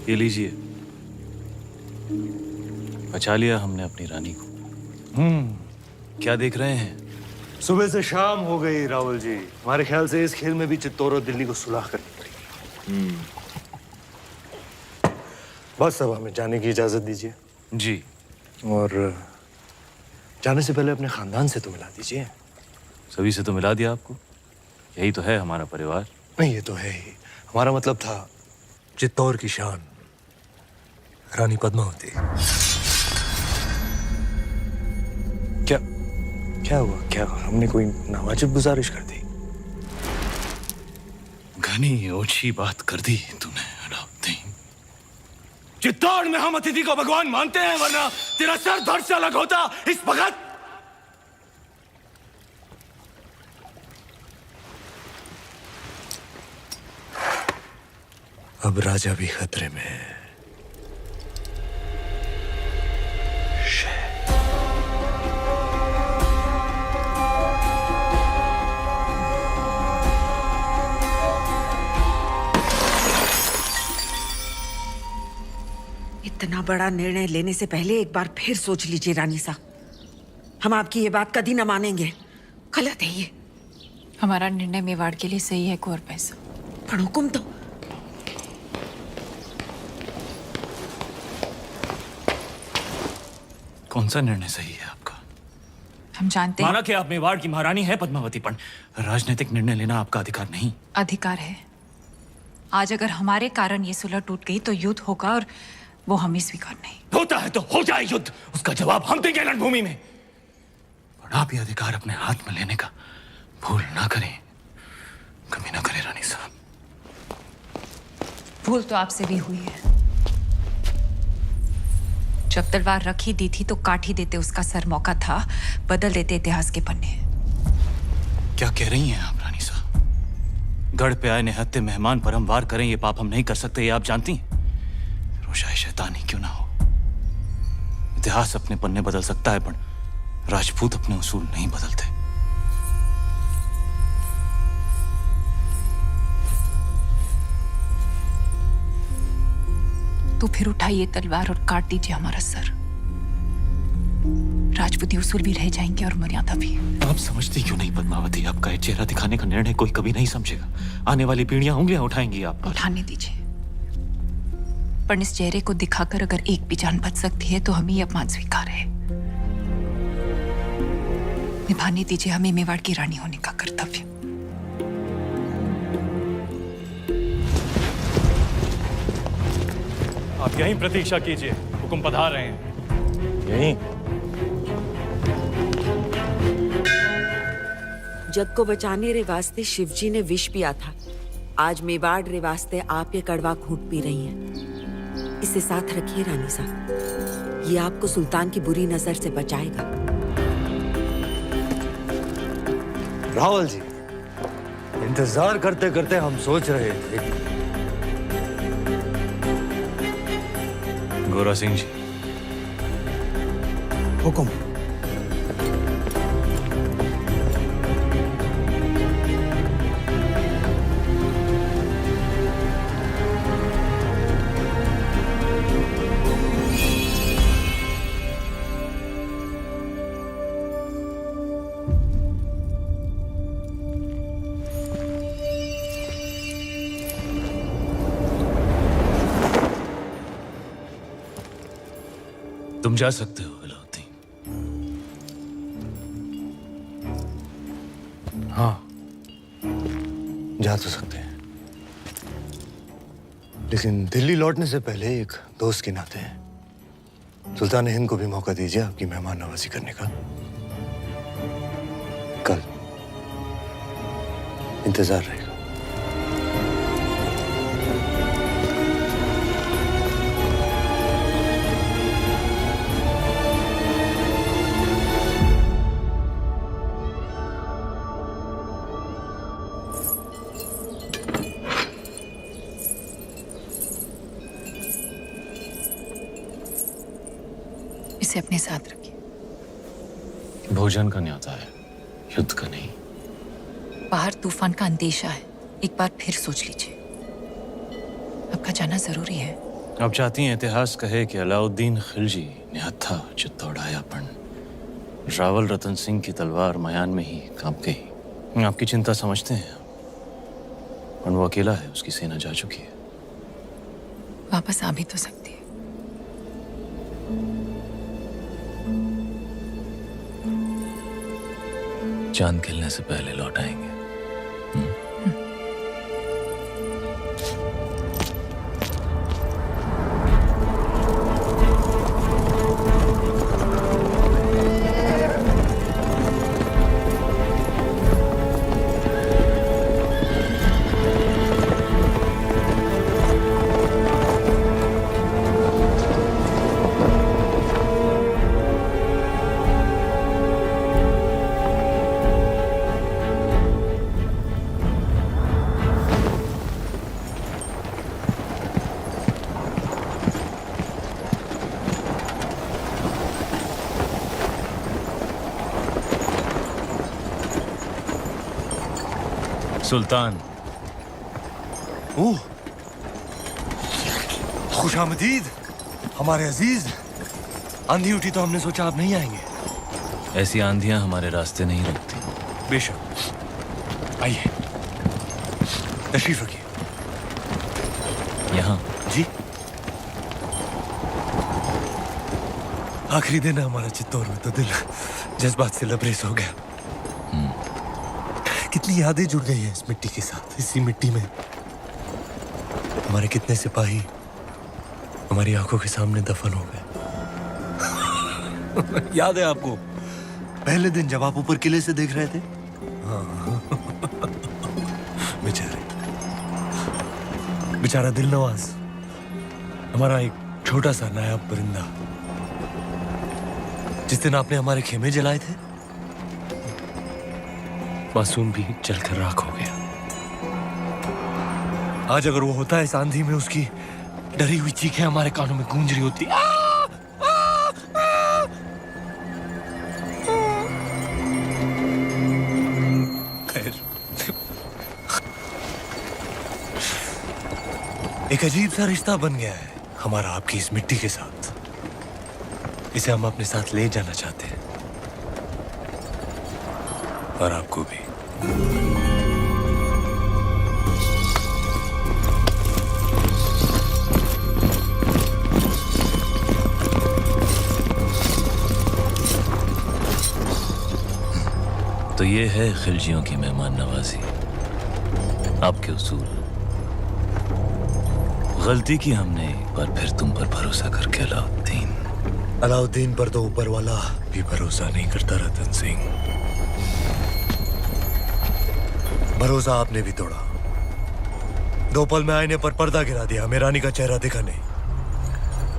ये लीजिए, बचा लिया हमने अपनी रानी को। क्या देख रहे हैं? सुबह से शाम हो गई रावल जी। हमारे ख्याल से इस खेल में भी चित्तौड़ और दिल्ली को सुलह करनी पड़ेगी। बस अब हमें जाने की इजाजत दीजिए। जी। और जाने से पहले अपने खानदान से तो मिला दीजिए। सभी से तो मिला दिया आपको, यही तो है हमारा परिवार। नहीं, ये तो है ही। हमारा मतलब था चित्तौड़ की शान रानी पद्मावती। क्या क्या हुआ? क्या हमने कोई नावाजिब गुजारिश कर दी? घनी ओछी बात कर दी तूने अलाउद्दीन। चित्तौड़ में हम अतिथि को भगवान मानते हैं, वरना तेरा सर धड़ से अलग होता इस भगत। अब राजा भी खतरे में है। इतना बड़ा निर्णय लेने से पहले एक बार फिर सोच लीजिए रानी साहब। हम आपकी ये बात कभी न मानेंगे। गलत है ये। हमारा निर्णय मेवाड़ के लिए सही है कुंवर पैसा। पर हुक्म तो। कौन सा निर्णय सही है आपका? हम जानते हैं। माना कि आप मेवाड़ की महारानी है पद्मावती, पर राजनीतिक निर्णय लेना आपका अधिकार नहीं। अधिकार है। आज अगर हमारे कारण ये सुलह टूट गई तो युद्ध होगा, और वो हमें स्वीकार नहीं। होता है तो हो जाए युद्ध, उसका जवाब हम देंगे रणभूमि में। पर आप ये अधिकार अपने हाथ में लेने का भूल ना करें, कभी ना करें रानी साहब। भूल तो आपसे भी हुई है। जब तलवार रखी दी थी तो काट ही देते उसका सर। मौका था बदल देते इतिहास के पन्ने। क्या कह रही हैं आप रानी साहब? गढ़ पे आए निहत्थे मेहमान पर हम वार करें, ये पाप हम नहीं कर सकते, ये आप जानती हैं। रोशाए शैतानी क्यों ना हो, इतिहास अपने पन्ने बदल सकता है, पर राजपूत अपने उसूल नहीं बदलते। तो फिर उठाइए तलवार और काट दीजिए हमारा सर। राजपूती उसूल भी रह जाएंगे और मर्यादा भी। आप समझती क्यों नहीं पद्मावती? आपका ये चेहरा दिखाने का निर्णय कोई कभी नहीं समझेगा। आने वाली पीढ़ियां उंगलियां उठाएंगी आप पर। उठाने दीजिए, पर इस चेहरे को दिखाकर अगर एक भी जान बच सकती है तो हमें ये अपमान स्वीकार है। निभाने दीजिए हमें मेवाड़ की रानी होने का कर्तव्य। आप यहीं प्रतीक्षा कीजिए, हुक्म पधार रहे हैं। यहीं? जग को बचाने रे वास्ते शिवजी ने विष पिया था। आज मेवाड़ रे वास्ते आप ये कड़वा घूंट पी रही हैं। इसे साथ रखिए रानी साहब, ये आपको सुल्तान की बुरी नजर से बचाएगा। रावल जी, इंतजार करते करते हम सोच रहे थे। गोरा सिंह जी, हुक्म। तुम जा सकते हो अलाउद्दीन। हाँ, जा तो सकते हैं, लेकिन दिल्ली लौटने से पहले एक दोस्त के नाते सुल्तान हिंद को भी मौका दीजिए आपकी मेहमान नवाजी करने का। कल इंतजार रहेगा। इसे अपने साथ रखिए। भोजन का न्योता है, युद्ध का नहीं। बाहर तूफान का अंदेशा है, एक बार फिर सोच लीजिए। आपका जाना जरूरी है। आप चाहती हैं इतिहास कहे कि अलाउद्दीन खिलजी ने हत्था चित्तौड़ायापन रावल रतन सिंह की तलवार मयान में ही कांप गई। आपकी चिंता समझते हैं, और वो अकेला है, उसकी सेना जा चुकी है। वापस आ भी तो सकती है। चांद खिलने से पहले लौट आएंगे। सुल्तान। ओह, खुशामदीद हमारे अजीज। आंधी उठी तो हमने सोचा आप नहीं आएंगे। ऐसी आंधियां हमारे रास्ते नहीं रुकती। बेशक, आइए, तशरीफ रखिए। यहाँ जी, आखिरी दिन है हमारा चित्तौड़ में, तो दिल जज्बात से लबरेज हो गया। कितनी यादें जुड़ गई हैं इस मिट्टी के साथ। इसी मिट्टी में हमारे कितने सिपाही हमारी आंखों के सामने दफन हो गए। याद है आपको पहले दिन जब आप ऊपर किले से देख रहे थे? हाँ। बेचारा दिल नवाज, हमारा एक छोटा सा नायाब परिंदा, जिस दिन आपने हमारे खेमे जलाए थे, मासूम भी जलकर राख हो गया। आज अगर वो होता है इस आंधी में, उसकी डरी हुई चीखें हमारे कानों में गूंज रही होती। एक अजीब सा रिश्ता बन गया है हमारा आपकी इस मिट्टी के साथ। इसे हम अपने साथ ले जाना चाहते हैं, और आपको भी। तो ये है खिलजियों की मेहमान नवाजी, आपके उसूल। गलती की हमने एक बार फिर तुम पर भरोसा करके अलाउद्दीन। अलाउद्दीन पर तो ऊपर वाला भी भरोसा नहीं करता रतन सिंह। भरोसा आपने भी तोड़ा। 2 पल में आईने पर पर्दा गिरा दिया, हमें रानी का चेहरा दिखा नहीं।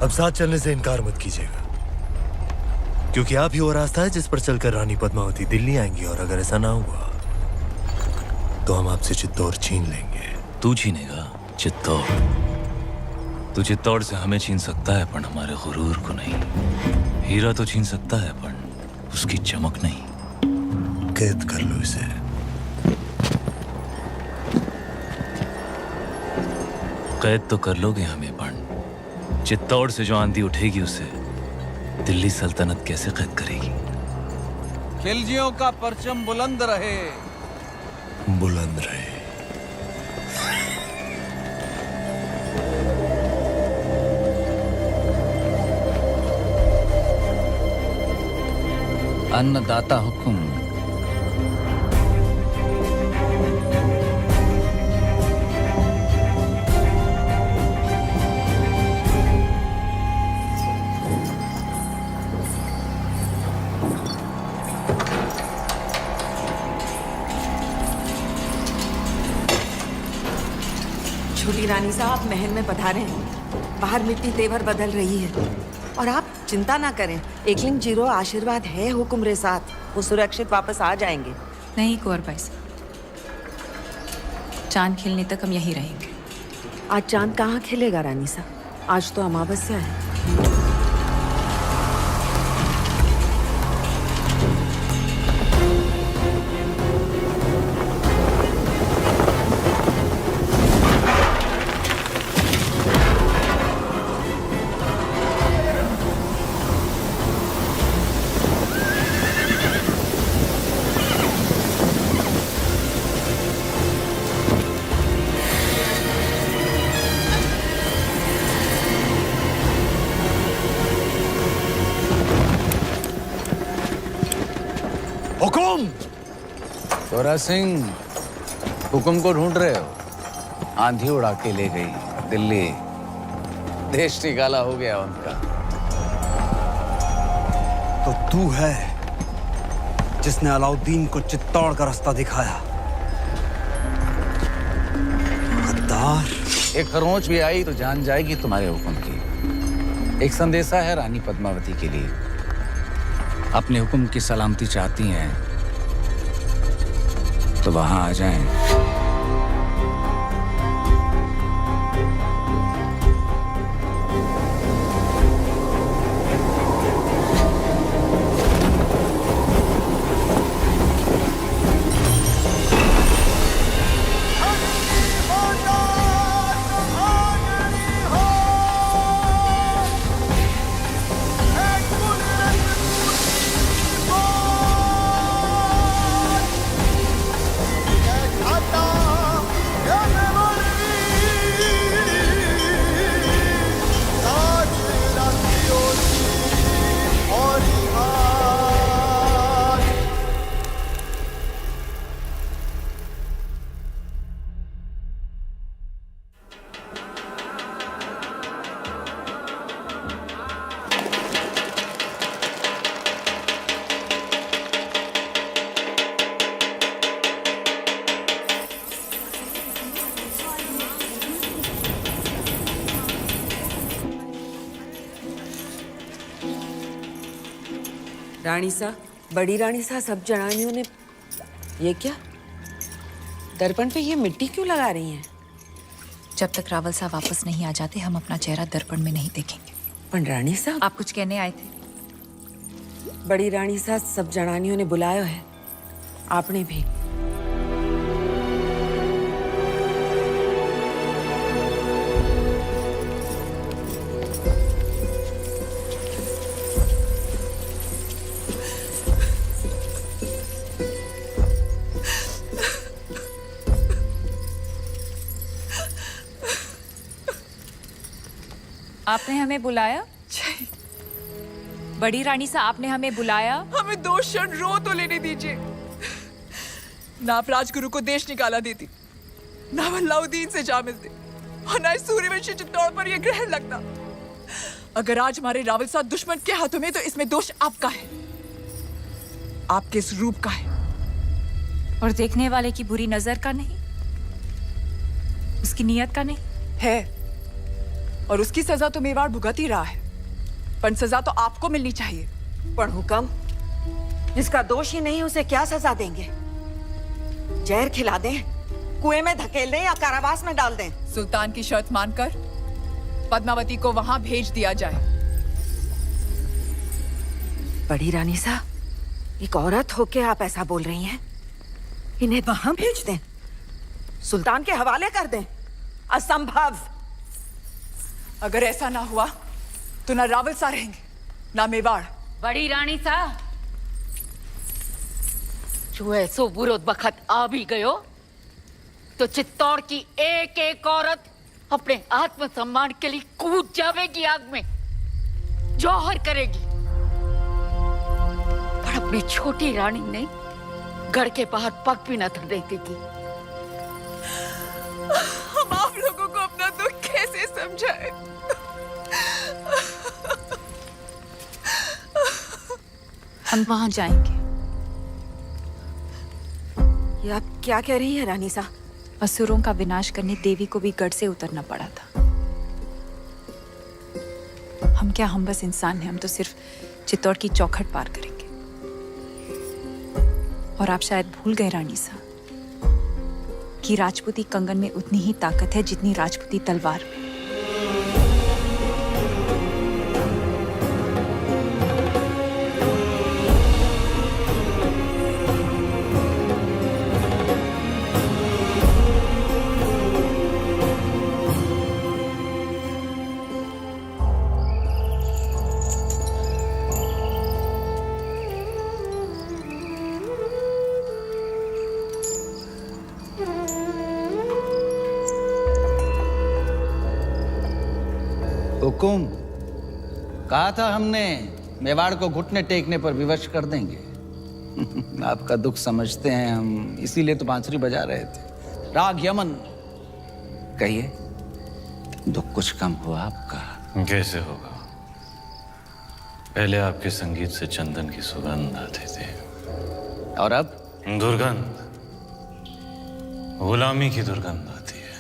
अब साथ चलने से इनकार मत कीजिएगा, क्योंकि आप ही वो रास्ता है जिस पर चलकर रानी पद्मावती दिल्ली आएंगी, और अगर ऐसा ना हुआ तो हम आपसे चित्तौड़ छीन लेंगे। तू छीनेगा चित्तौड़? तू चित्तौड़ से हमें छीन सकता है पर हमारे गुरूर को नहीं। हीरा तो छीन सकता है पर उसकी चमक नहीं। कैद कर लो इसे। कैद तो कर लोगे हमें, पर चित्तौड़ से जो आंधी उठेगी उसे दिल्ली सल्तनत कैसे कैद करेगी? खिलजियों का परचम बुलंद रहे। बुलंद रहे। अन्नदाता हुक्म। छोटी रानी साहब महल में पधारे हैं। बाहर मिट्टी तेवर बदल रही है, और आप चिंता ना करें। एकलिंग जीरो आशीर्वाद है हुक्म साथ, वो सुरक्षित वापस आ जाएंगे। नहीं कुंवर भाई साहब, चांद खिलने तक हम यहीं रहेंगे। आज चांद कहाँ खिलेगा रानी साहब? आज तो अमावस्या है। हुकुम! तोरा सिंह, हुकुम को ढूंढ रहे हो? आंधी उड़ा के ले गई दिल्ली, देश निकाला हो गया उनका। तो तू है जिसने अलाउद्दीन को चित्तौड़ का रास्ता दिखाया। गद्दार! एक खरोंच भी आई तो जान जाएगी तुम्हारे हुक्म की। एक संदेशा है रानी पद्मावती के लिए। अपने हुक्म की सलामती चाहती हैं तो वहां आ जाएं। रानी सा, बड़ी रानी सा, सब जनानियों ने ये क्या दर्पण पे ये मिट्टी क्यों लगा रही हैं? जब तक रावल साहब वापस नहीं आ जाते हम अपना चेहरा दर्पण में नहीं देखेंगे। पर रानी साहब, आप कुछ कहने आए थे? बड़ी रानी साहब, सब जनानियों ने बुलाया है, आपने भी। आपने हमें बुलाया? बड़ी रानी सा, आपने हमें बुलाया? हमें 2 क्षण रो तो लेने दीजिए। ना आप राजगुरु को देश निकाला देती, ना अलाउद्दीन से जा मिलते, और ना इस सूर्यवंशी चित्तौड़ पर यह ग्रहण लगता। अगर आज हमारे रावल साथ दुश्मन के हाथों में, तो इसमें दोष आपका है, आपके इस रूप का है। और देखने वाले की बुरी नजर का नहीं, उसकी नीयत का नहीं है। और उसकी सजा तो मेवाड़ भुगत ही रहा है, पर सजा तो आपको मिलनी चाहिए। पर हुक्म, जिसका दोष ही नहीं उसे क्या सजा देंगे? जहर खिला दें, कुएं में धकेल दें या कारावास में डाल दें? सुल्तान की शर्त मानकर पद्मावती को वहां भेज दिया जाए। बड़ी रानी सा, एक औरत होके आप ऐसा बोल रही हैं? इन्हें वहां भेज दें, सुल्तान के हवाले कर दें? असंभव। अगर ऐसा ना हुआ तो ना रावल सा रहेंगे, ना मेवाड़। बड़ी रानी सा, जो ऐसो बुरो बखत आ भी गयो, तो चित्तौड़ की एक एक औरत अपने आत्मसम्मान के लिए कूद जावेगी आग में, जौहर करेगी। पर अपनी छोटी रानी ने गढ़ के बाहर पग भी न धरने देगी। हम आप लोगों को अपना दुख कैसे समझाएं? हम वहां जाएंगे। ये आप क्या कह रही हैं रानी सा? असुरों का विनाश करने देवी को भी गढ़ से उतरना पड़ा था। हम क्या, हम बस इंसान हैं। हम तो सिर्फ चित्तौड़ की चौखट पार करेंगे। और आप शायद भूल गए रानी सा कि राजपूती कंगन में उतनी ही ताकत है जितनी राजपूती तलवार में। हुकुम, कहा था हमने मेवाड़ को घुटने टेकने पर विवश कर देंगे। आपका दुख समझते हैं हम, इसीलिए तो बांसुरी बजा रहे थे। राग यमन, कहिए, दुख कुछ कम हुआ आपका? कैसे होगा? पहले आपके संगीत से चंदन की सुगंध आती थी, और अब दुर्गंध, गुलामी की दुर्गंध आती है।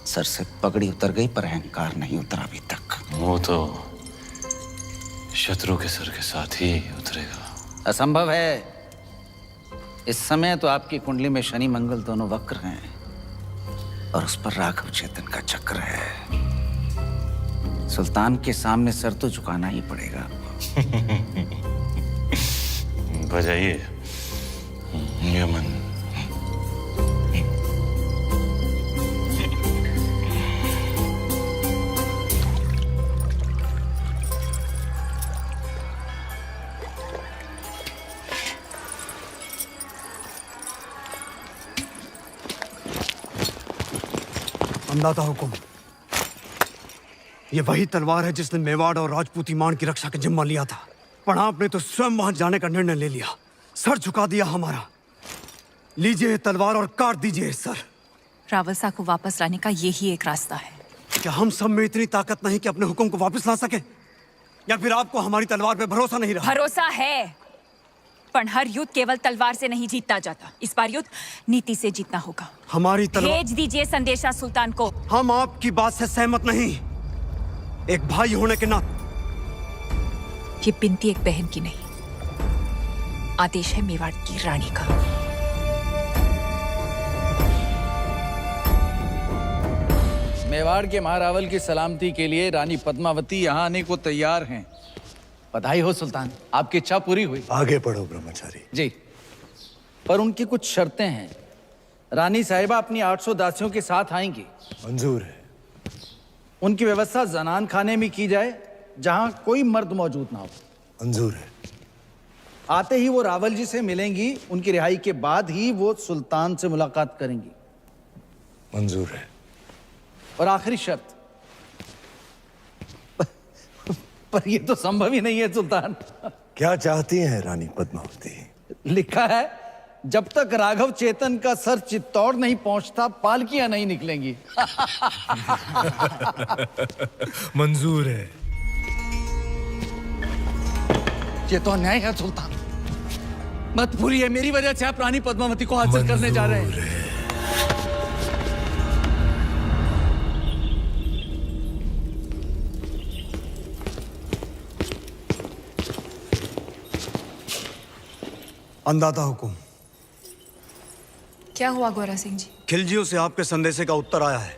सर से पगड़ी उतर गई पर अहंकार नहीं उतरा अभी तक। वो तो शत्रु के सर के साथ ही उतरेगा। असंभव है। इस समय तो आपकी कुंडली में शनि मंगल दोनों वक्र हैं, और उस पर राघव चेतन का चक्र है। सुल्तान के सामने सर तो झुकाना ही पड़ेगा। बजाइए यमन। अंदाता हुकुम, ये वही तलवार है जिसने मेवाड़ और राजपूती मान की रक्षा का जिम्मा लिया था, पर आपने तो स्वयं वहां जाने का निर्णय ले लिया, सर झुका दिया हमारा। लीजिए तलवार और काट दीजिए सर। रावलसा को वापस लाने का यही एक रास्ता है। क्या हम सब में इतनी ताकत नहीं कि अपने हुक्म को वापस ला सके? या फिर आपको हमारी तलवार पे भरोसा नहीं रहा? भरोसा है, पर हर युद्ध केवल तलवार से नहीं जीता जाता। इस बार युद्ध नीति से जीतना होगा। हमारी तलवार। भेज दीजिए संदेशा सुल्तान को। हम आपकी बात से सहमत नहीं। एक भाई होने के नाते। ये बिनती एक बहन की नहीं, आदेश है मेवाड़ की रानी का। मेवाड़ के महारावल की सलामती के लिए रानी पद्मावती यहाँ आने को तैयार हैं। बधाई हो सुल्तान, आपकी इच्छा पूरी हुई। आगे बढ़ो ब्रह्मचारी। जी, पर उनकी कुछ शर्तें हैं। रानी साहिबा अपनी 800 दासियों के साथ आएंगी। मंजूर है। उनकी व्यवस्था जनान खाने में की जाए, जहां कोई मर्द मौजूद ना हो। मंजूर है। आते ही वो रावल जी से मिलेंगी। उनकी रिहाई के बाद ही वो सुल्तान से मुलाकात करेंगी। मंजूर है। और आखिरी शर्त, पर ये तो संभव ही नहीं है सुल्तान। क्या चाहती हैं रानी पद्मावती? लिखा है जब तक राघव चेतन का सर चित्तौड़ नहीं पहुंचता पालकियां नहीं निकलेंगी। मंजूर है। ये तो अन्याय है सुल्तान। मत भूलिए मेरी वजह से आप रानी पद्मावती को हासिल करने जा रहे हैं। अंदाता हुकुम। क्या हुआ गोरा सिंह जी? खिलजियों से आपके संदेशे का उत्तर आया है।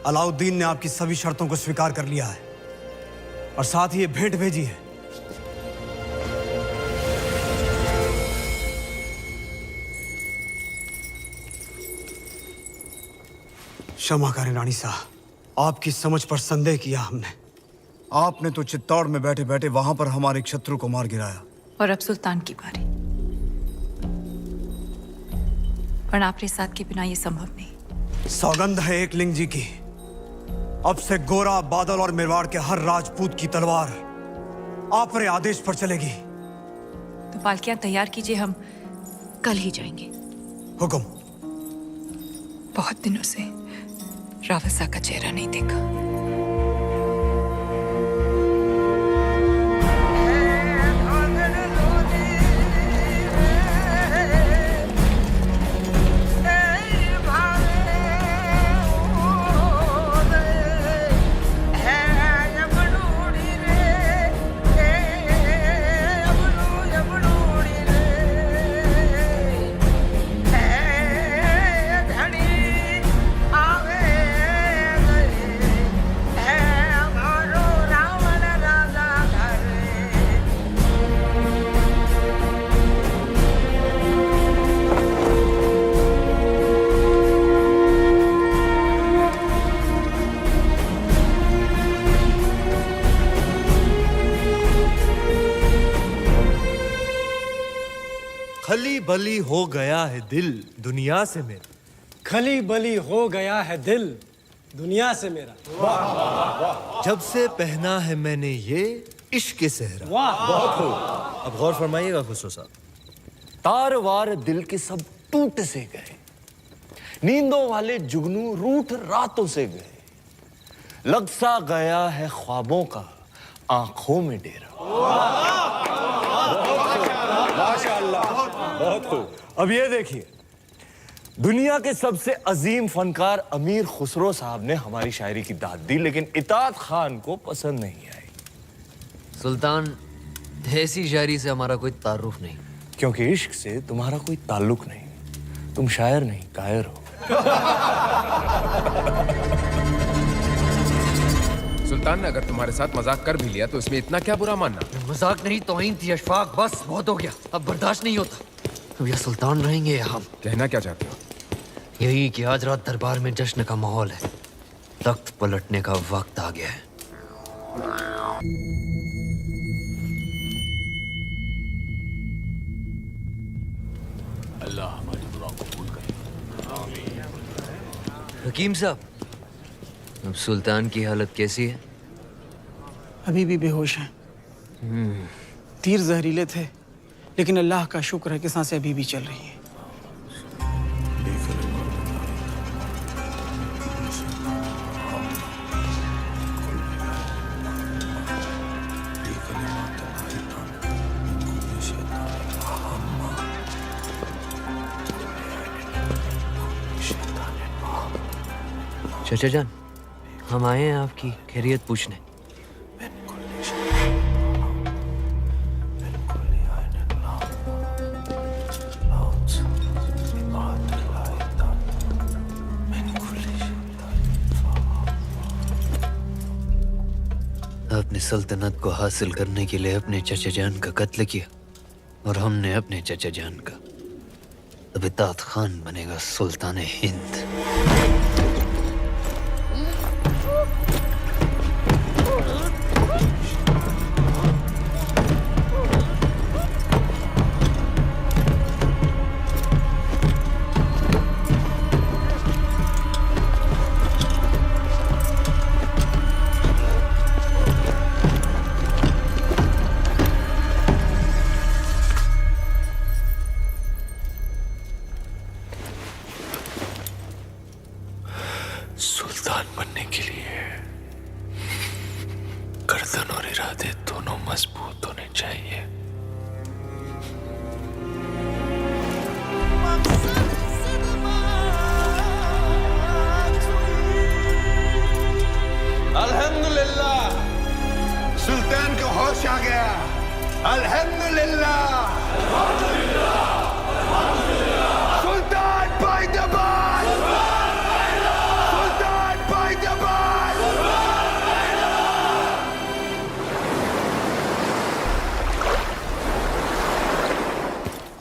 अलाउद्दीन ने आपकी सभी शर्तों को स्वीकार कर लिया है और साथ ही ये भेंट भेजी है। क्षमा करें रानी साहब, आपकी समझ पर संदेह किया हमने। आपने तो चित्तौड़ में बैठे बैठे वहां पर हमारे एक शत्रु को मार गिराया। और अब सुल्तान की बारी। पर आपके साथ के बिना ये संभव नहीं। सौगंध है एक लिंग जी की, अब से गोरा, बादल और मेवाड़ के हर राजपूत की तलवार आपके आदेश पर चलेगी। तो पालकियां तैयार कीजिए, हम कल ही जाएंगे। हुकुम। बहुत दिनों से रावत साहब का चेहरा नहीं देखा। खली बली हो गया है दिल दुनिया से मेरा। खली बली हो गया है दिल दुनिया से मेरा। जब से पहना है मैंने ये इश्क के सेहरा। वाह, बहुत खूब। अब गौर फरमाइएगा खुसरो साहब। तार वार दिल के सब टूट से गए, नींदों वाले जुगनू रूठ रातों से गए, लग सा गया है ख्वाबों का आंखों में डेरा। माशाअल्लाह, बहुत खूब। अब ये देखिए, दुनिया के सबसे अजीम फनकार अमीर खुसरो साहब ने हमारी शायरी की दाद दी, लेकिन इताद खान को पसंद नहीं आई। सुल्तान, ऐसी शायरी से हमारा कोई तारुफ नहीं। क्योंकि इश्क से तुम्हारा कोई ताल्लुक नहीं, तुम शायर नहीं कायर हो। सुल्तान ने अगर तुम्हारे साथ मजाक कर भी लिया तो इसमें इतना क्या बुरा मानना? मजाक नहीं, तौहीन थी अशफाक। बस बहुत हो गया, अब बर्दाश्त नहीं होता। अब या सुल्तान रहेंगे या हम। कहना क्या चाहते हो? यही कि आज रात दरबार में जश्न का माहौल है, तख्त पलटने का वक्त आ गया है। अल्लाह हमारी दुआ को कबूल करे। हकीम साहब, अब सुल्तान की हालत कैसी है? अभी भी बेहोश हैं। तीर जहरीले थे, लेकिन अल्लाह का शुक्र है कि सांसें अभी भी चल रही हैं। चाचा जान, हम आए हैं आपकी खैरियत पूछने। आपने सल्तनत को हासिल करने के लिए अपने चचा जान का कत्ल किया और हमने अपने चचा जान का। अब इताद खान बनेगा सुल्तान हिंद।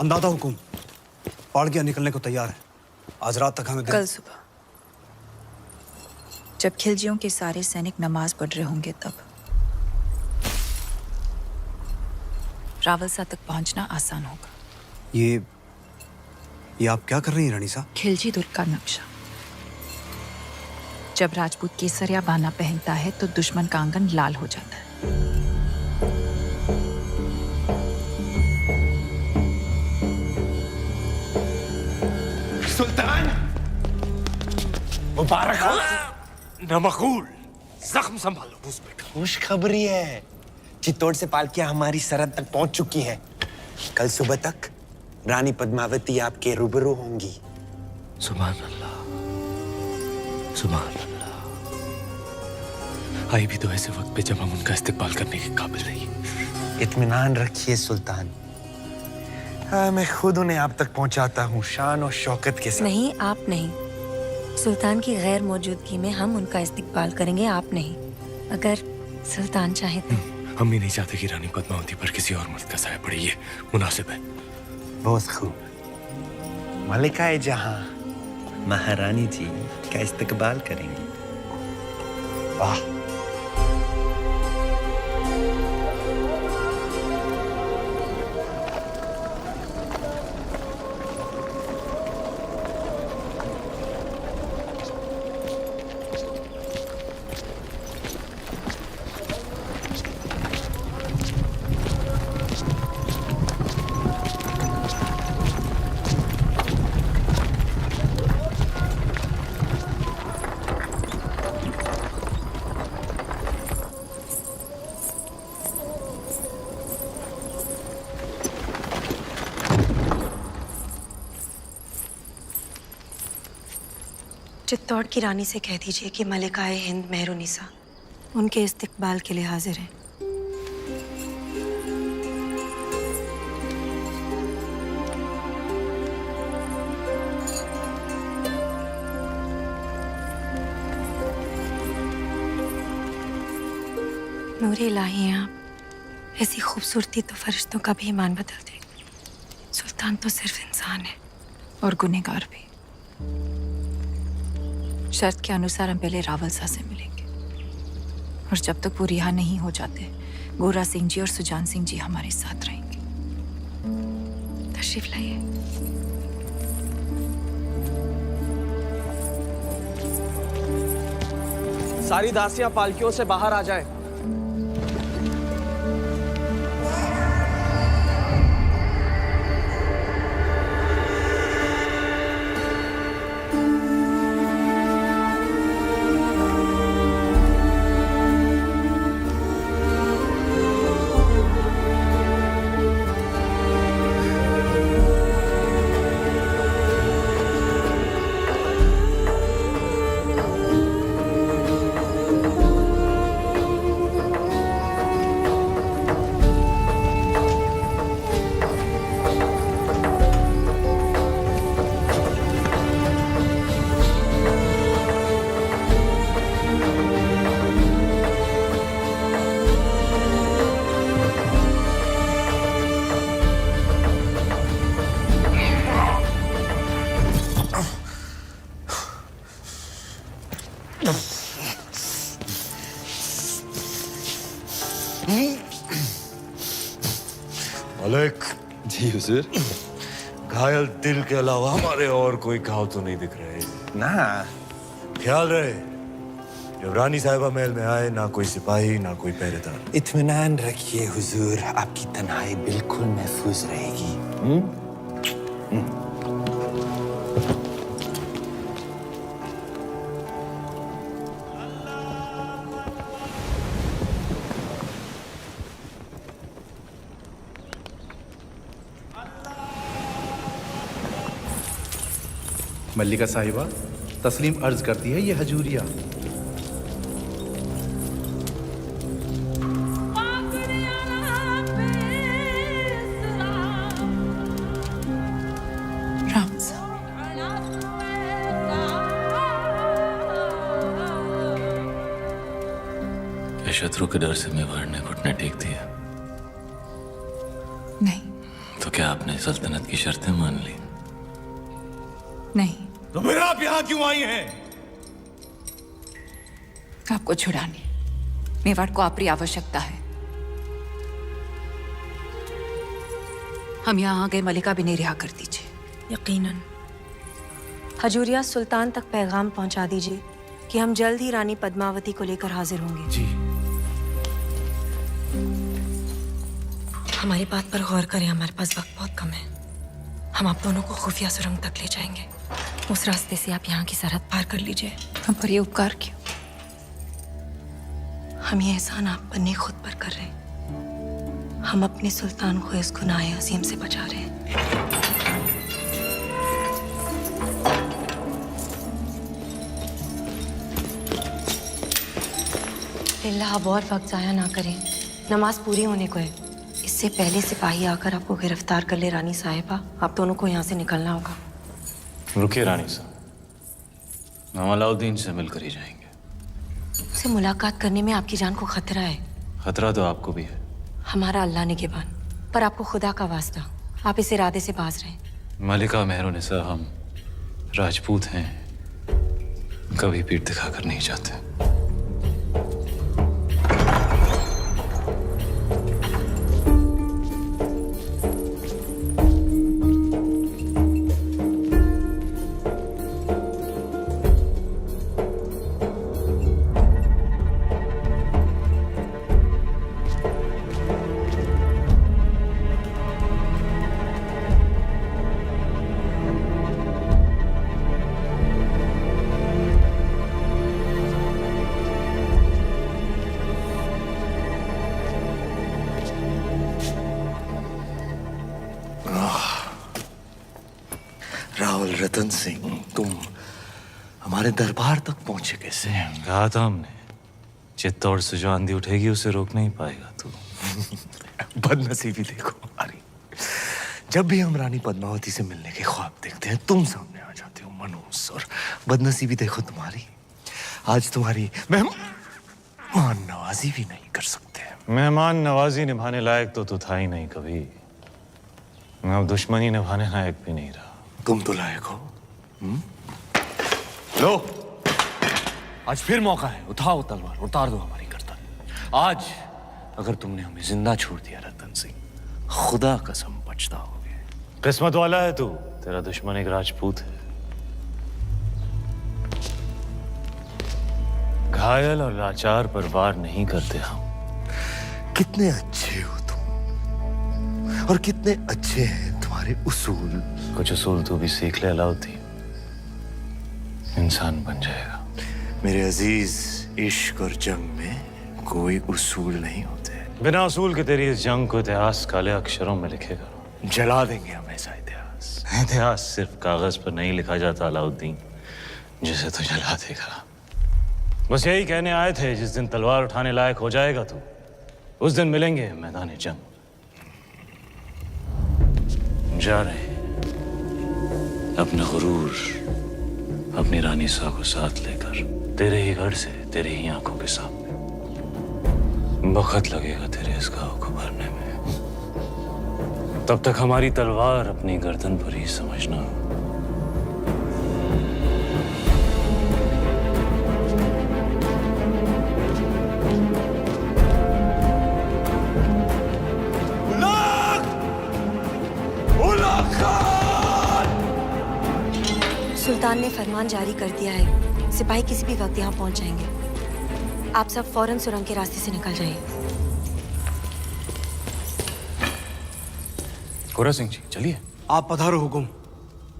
अंदाजा हुकुम, पाड़गिया निकलने को तैयार है। आज रात तक हमें कल सुबह जब खिलजियों के सारे सैनिक नमाज पढ़ रहे होंगे तब रावलसा तक पहुंचना आसान होगा। ये आप क्या कर रही हैं रानी साहब? खिलजी दुर्ग का नक्शा। जब राजपूत केसरिया बाना पहनता है तो दुश्मन का आंगन लाल हो जाता है। सुल्तान मुबारक हो। नमकूल, जख्म संभालो उस बेटा। खुशखबरी है, चित्तौड़ से पालकियां हमारी सरहद तक पहुंच चुकी हैं। कल सुबह तक रानी पद्मावती आपके रूबरू होंगी। सुभान अल्लाह, सुभान अल्लाह। आई भी तो ऐसे वक्त पे जब हम उनका इस्तेमाल करने के काबिल नहीं। इत्मीनान रखिए सुल्तान, मैं खुद उन्हें आप तक पहुंचाता हूँ शान और शौकत के साथ। नहीं, आप नहीं। सुल्तान की गैर मौजूदगी में हम उनका इस्तेमाल करेंगे, आप नहीं। अगर सुल्तान चाहे तो। हम भी नहीं चाहते कि रानी पद्मावती पर किसी और मर्द का साया पड़े, ये मुनासिब है। बहुत खूब। मलिकाए जहां महारानी जी का इस्तकबाल करेंगी। वाह। चित्तौड़ की रानी से कह दीजिए कि मलिकाए हिंद मेहरुनिसा उनके इस्तकबाल के लिए हाजिर हैं। नूरे इलाही हैं आप, ऐसी खूबसूरती तो फरिश्तों का भी ईमान बदल दे। सुल्तान तो सिर्फ इंसान है और गुनहगार भी। शर्त के अनुसार हम पहले रावलसा से मिलेंगे और जब तक वो रिहा नहीं हो जाते गोरा सिंह जी और सुजान सिंह जी हमारे साथ रहेंगे। तशरीफ लाइए। सारी दासियां पालकियों से बाहर आ जाएं। मलिक जी हुजूर, घायल दिल के अलावा हमारे और कोई घाव तो नहीं दिख रहे ना। ख्याल रहे, जब रानी साहिबा महल में आए ना कोई सिपाही ना कोई पहरेदार। इत्मीनान रखिए हुजूर, आपकी तन्हाई बिल्कुल महफूज रहेगी। मल्लिका साहिबा, तस्लीम अर्ज करती है ये हजूरिया। शत्रु के डर से मेवाड़ ने घुटने टेक दिया? नहीं। तो तो क्या आपने सल्तनत की शर्तें मान ली? नहीं, तो फिर आप यहाँ क्यों आई हैं? आपको छुड़ाने मेवाड़ को आपकी आवश्यकता है। हम यहाँ आ गए, मलिका भी नहीं रिहा कर दीजिए। यकीनन। हजूरिया सुल्तान तक पैगाम पहुंचा दीजिए कि हम जल्द ही रानी पद्मावती को लेकर हाजिर होंगे। जी। हमारी बात पर गौर करें, हमारे पास वक्त बहुत कम है। हम आप दोनों को खुफिया सुरंग तक ले जाएंगे। उस रास्ते से आप यहाँ की सरहद पार कर लीजिए। हम पर ये उपकार क्यों? हम ये एहसान आप पर नहीं खुद पर कर रहे हैं। हम अपने सुल्तान को इस गुनाह अजीम से बचा रहे हैं। अल्लाह, अब और वक्त जाया ना करें, नमाज पूरी होने को है। इससे पहले सिपाही आकर आपको गिरफ्तार कर ले रानी साहिबा, आप दोनों को यहाँ से निकलना होगा। रुकिए रानी साहब, हम अलाउद्दीन से मिलकर ही जाएंगे। उससे मुलाकात करने में आपकी जान को खतरा है। खतरा तो आपको भी है। हमारा अल्लाह निगहबान, पर आपको खुदा का वास्ता, आप इस इरादे से बाज रहें। मलिका मेहरुनिसा, हम राजपूत हैं, कभी पीठ दिखाकर नहीं जाते। रावल रतन सिंह, तुम हमारे दरबार तक पहुंचे कैसे? कहा था हमने, चित्तौड़ से जो आंधी उठेगी उसे रोक नहीं पाएगा तू। बदनसीबी देखो हमारी, जब भी हम रानी पद्मावती से मिलने के ख्वाब देखते हैं तुम सामने आ जाते हो मनूस। और बदनसीबी देखो तुम्हारी, आज तुम्हारी मेहमान नवाजी भी नहीं कर सकते। मेहमान नवाजी निभाने लायक तो तू था ही नहीं कभी, अब दुश्मनी निभाने लायक भी नहीं रहा। तुम तो लायक हो। लो, आज फिर मौका है, उठाओ तलवार, उतार दो हमारी गर्दन। आज अगर तुमने हमें जिंदा छोड़ दिया रतन सिंह, खुदा कसम पछताओगे। किस्मत वाला है तू, तेरा दुश्मन एक राजपूत है। घायल और लाचार पर वार नहीं करते हम। कितने अच्छे हो तुम, और कितने अच्छे हैं तुम्हारे उसूल। कुछ उसूल तू भी सीख ले अलाउद्दीन, इंसान बन जाएगा। मेरे अजीज, इश्क और जंग में कोई उसूल नहीं होते। बिना उसूल के तेरी इस जंग को इतिहास काले अक्षरों में लिखेगा। जला देंगे हम ऐसा इतिहास। इतिहास सिर्फ कागज पर नहीं लिखा जाता अलाउद्दीन, जिसे तू जला देगा। बस यही कहने आए थे, जिस दिन तलवार उठाने लायक हो जाएगा तू, उस दिन मिलेंगे मैदान जंग। जा रहे हैं अपना गुरूर, अपनी रानी सा को साथ लेकर, तेरे ही घर से, तेरे ही आंखों के सामने। वक्त लगेगा तेरे इस घाव को भरने में, तब तक हमारी तलवार अपनी गर्दन पर ही समझना। सुल्तान ने फरमान जारी कर दिया है, सिपाही किसी भी वक्त यहाँ पहुंच जाएंगे। आप सब फौरन सुरंग के रास्ते से निकल जाइए। कोरा सिंह जी, चलिए। आप पधारो हुकुम।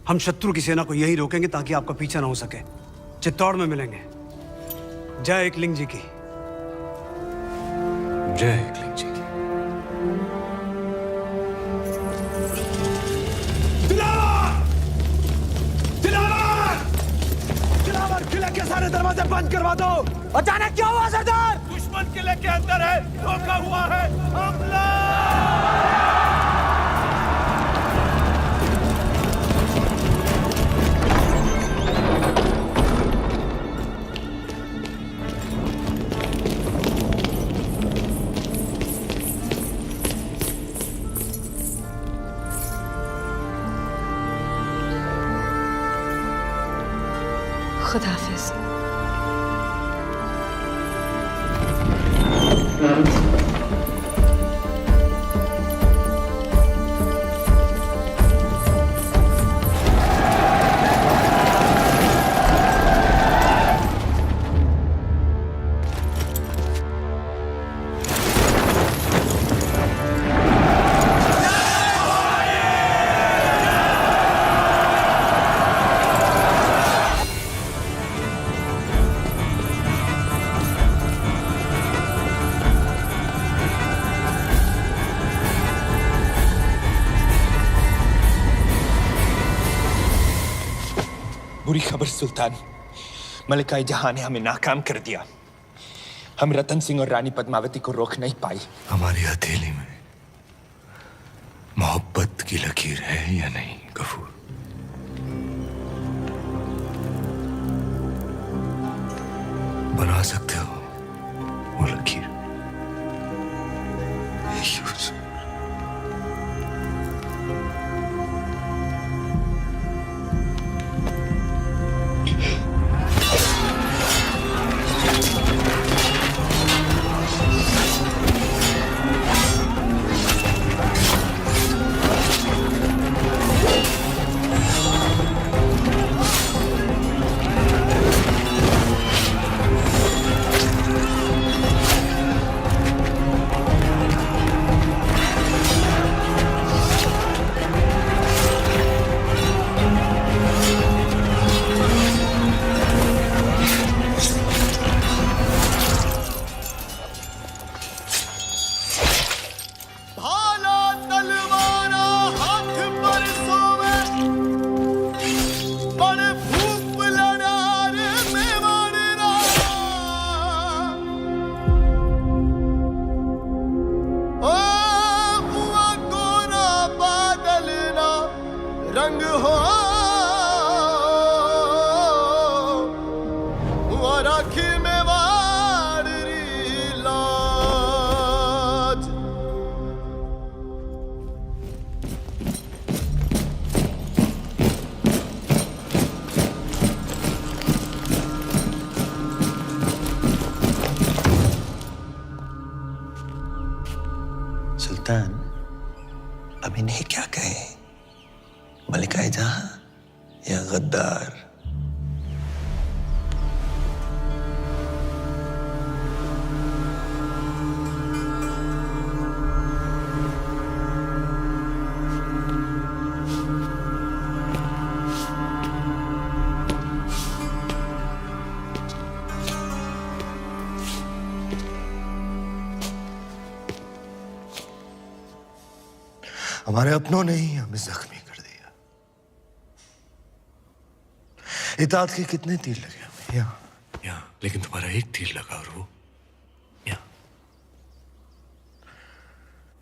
हम शत्रु की सेना को यहीं रोकेंगे ताकि आपका पीछा ना हो सके। चित्तौड़ में मिलेंगे। जय एकलिंग जी की। जय एकलिंग जी की। किले के सारे दरवाजे बंद करवा दो। अचानक क्या हुआ सरदार? दुश्मन किले के अंदर है, धोखा हुआ है, हमला! खुदा हाफिज। बुरी खबर सुल्तान, मलिकाए जहां ने हमें नाकाम कर दिया। हम रतन सिंह और रानी पद्मावती को रोक नहीं पाई। हमारी हथेली में मोहब्बत की लकीर है या नहीं गफूर? बना सकते हो वो लकीर? यूसुफ, रंग हो राखी में वारी लाज। सुल्तान, अब इन्हें क्या कहे? मलिकाए जहां या गद्दार? हमारे अपनों ने ही हमें जख्मी कर दिया। इताअत के कितने तीर लगे हमें? यहाँ, लेकिन तुम्हारा एक तीर लगा और वो यहाँ।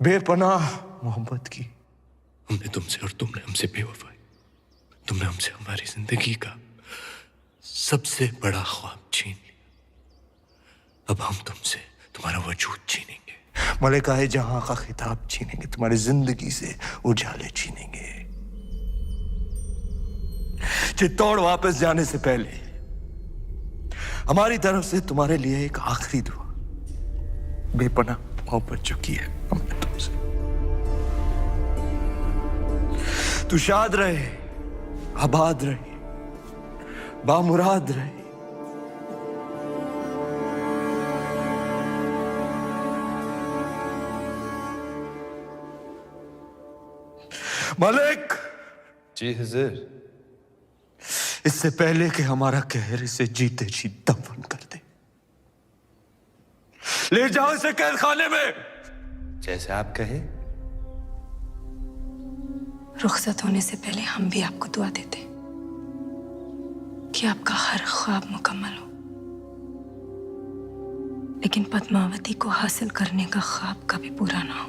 बेपनाह मोहब्बत की हमने तुमसे और तुमने हमसे बेवफाई। तुमने हमसे हमारी जिंदगी का सबसे बड़ा ख्वाब छीन लिया। अब हम तुमसे तुम्हारा वजूद छीनेंगे, मलिकाए जहां का खिताब छीनेंगे, तुम्हारी जिंदगी से उजाले छीनेंगे। चित्तौड़ वापस जाने से पहले हमारी तरफ से तुम्हारे लिए एक आखिरी दुआ, बेपनाह मोहब्बत जो की है हमने तुमसे। तू शाद रहे, आबाद रहे, बामुराद रहे। मलिक। जी हुजूर। इससे पहले कि हमारा कहर इसे जीते जी दफन कर दे, ले जाओ इसे कैद खाने में। जैसे आप कहे। रुखसत होने से पहले हम भी आपको दुआ देते कि आपका हर ख्वाब मुकम्मल हो, लेकिन पद्मावती को हासिल करने का ख्वाब कभी पूरा ना हो।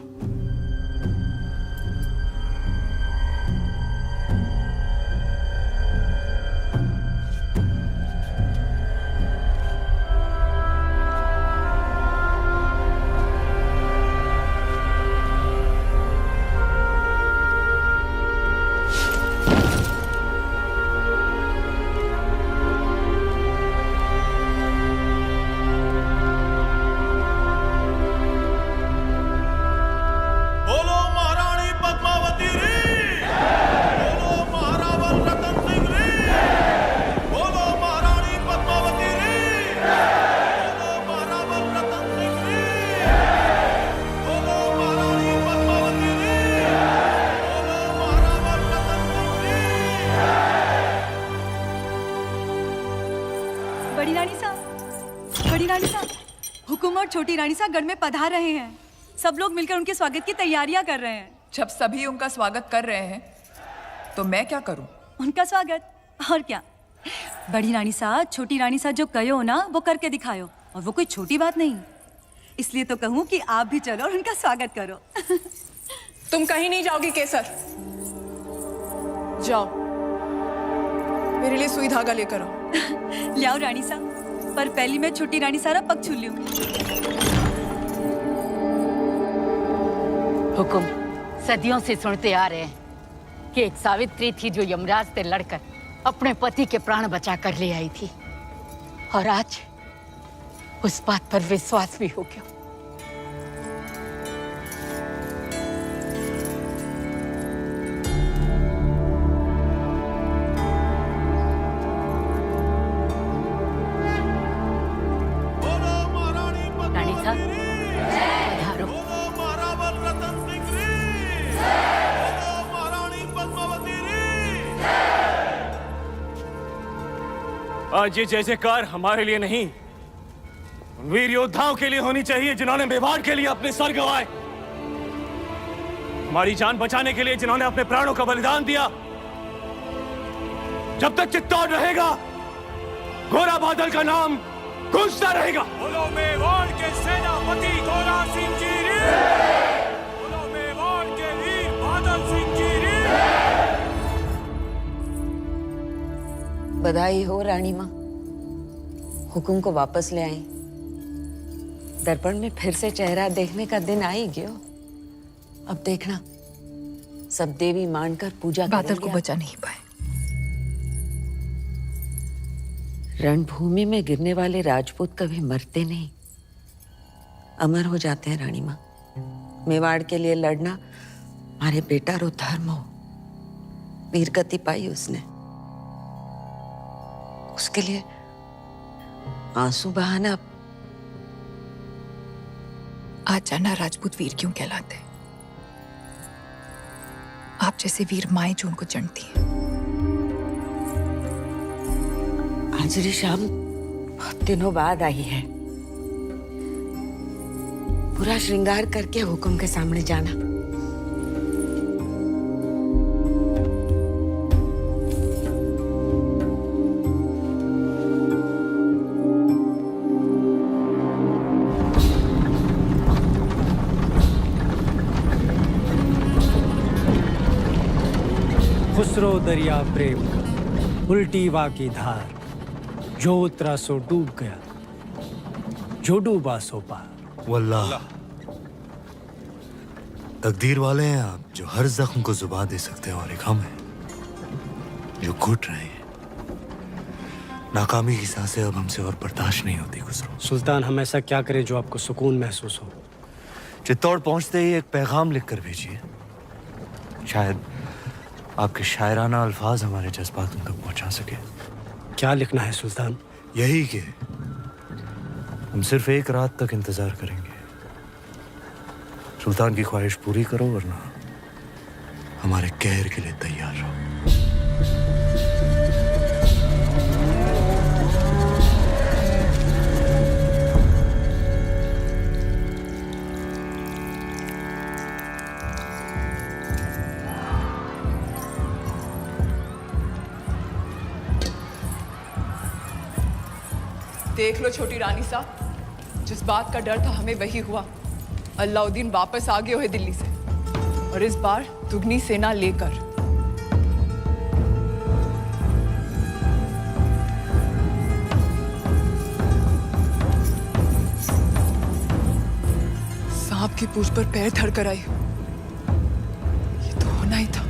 रानी साहब, हुकुम और छोटी रानी साहब गढ़ में पधार रहे हैं। सब लोग मिलकर उनके स्वागत की तैयारियां कर रहे हैं। जब सभी उनका स्वागत कर रहे हैं तो मैं क्या करूं? उनका स्वागत और क्या। बड़ी रानी साहब, छोटी रानी साहब जो कहो ना वो करके दिखायो, और वो कोई छोटी बात नहीं। इसलिए तो कहूँ कि आप भी चलो और उनका स्वागत करो। तुम कहीं नहीं जाओगी केसर। जाओ, मेरे लिए सुई धागा लेकर आओ। ले आओ रानी साहब, पर पहली मैं छोटी रानी सारा पग छू लूंगी। हुकुम सदियों से सुनते आ रहे हैं कि एक सावित्री थी जो यमराज से लड़कर अपने पति के प्राण बचा कर ले आई थी, और आज उस बात पर विश्वास भी हो गया। रानी साहब पधारो। आज ये जय जयकार हमारे लिए नहीं, उन वीर योद्धाओं के लिए होनी चाहिए जिन्होंने मेवाड़ के लिए अपने सर गंवाए, हमारी जान बचाने के लिए जिन्होंने अपने प्राणों का बलिदान दिया। जब तक चित्तौड़ रहेगा, घोड़ा बादल का नाम गूंजता रहेगा। बोलो मेवाड़ के सेनापति घोड़ा सिंह जी रे, बोलो मेवाड़ के वीर बादल सिंह जी रे। बधाई हो रानी माँ, हुकुम को वापस ले आई। दर्पण में फिर से चेहरा देखने का दिन आ ही गयो। अब देखना, सब देवी मानकर पूजा बादल को बचा नहीं पाए। रणभूमि में गिरने वाले राजपूत कभी मरते नहीं, अमर हो जाते हैं रानी माँ। मेवाड़ के लिए लड़ना हमारे बेटा रो धर्म हो। वीरगति पाई उसने, उसके लिए आंसू बहाना। आज जाना राजपूत वीर क्यों कहलाते हैं। आप जैसे वीर माए जो उनको चढ़ती है। आज री शाम बहुत दिनों बाद आई है। पूरा श्रृंगार करके हुकुम के सामने जाना। खुसरो दरिया प्रेम का, उल्टी वा की धार, जो उतरा सो डूब गया, जो डूबा सो पार। वल्लाह, तकदीर वाले हैं आप जो हर जख्म को जुबान दे सकते हैं, और एक हम हैं जो घुट रहे हैं। नाकामी की सांसें अब हमसे और बर्दाश्त नहीं होती खुसरो। सुल्तान, हम ऐसा क्या करें जो आपको सुकून महसूस हो? चित्तौड़ पहुंचते ही एक पैगाम लिख कर भेजिए। शायद आपके शायराना अल्फाज हमारे जज्बात उन तक पहुंचा सके। क्या लिखना है सुल्तान? यही कि हम सिर्फ एक रात तक इंतजार करेंगे। सुल्तान की ख्वाहिश पूरी करो, वरना हमारे कहर के लिए तैयार रहो। देख लो छोटी रानी साहब, जिस बात का डर था हमें वही हुआ। अलाउद्दीन वापस आ गए हुए दिल्ली से, और इस बार दुगनी सेना लेकर। सांप की पूंछ पर पैर धर कर आई। ये तो होना ही था।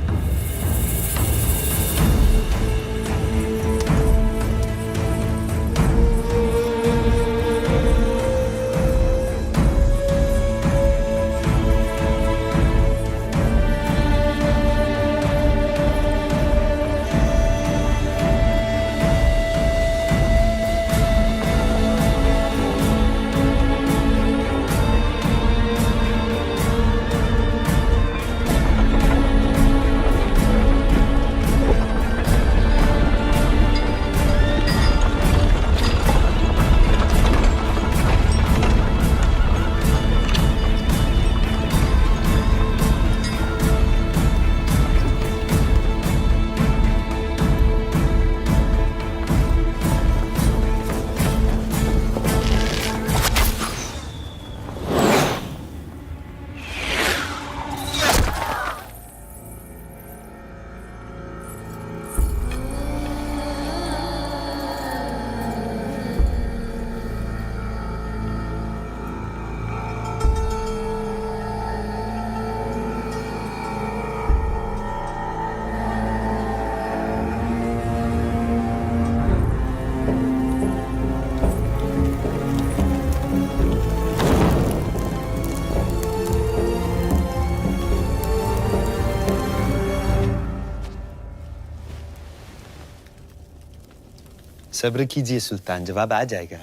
सब्र कीजिए सुल्तान, जवाब आ जाएगा।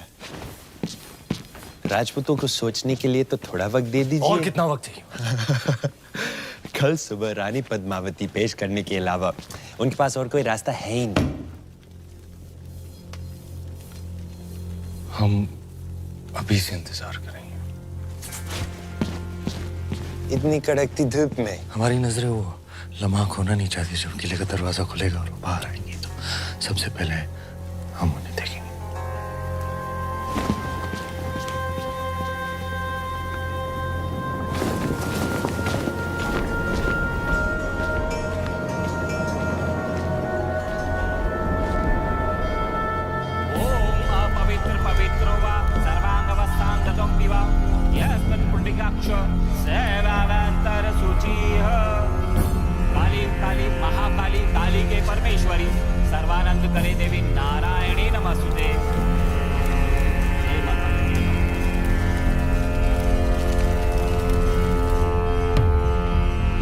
राजपूतों को सोचने के लिए तो थोड़ा वक्त दे दीजिए। और कितना वक्त चाहिए? कल सुबह रानी पद्मावती पेश करने के अलावा उनके पास और कोई रास्ता है ही नहीं। हम अभी से इंतजार करेंगे। इतनी कड़कती धूप में हमारी नजरें वो लम्हा खोना नहीं चाहती जब किले का दरवाजा खुलेगा और वो बाहर आएंगे, तो सबसे पहले हम उन्हें देखेंगे। महाकाली काली के परमेश्वरी सर्वानंद करे देवी नारायणी नमस्तुते।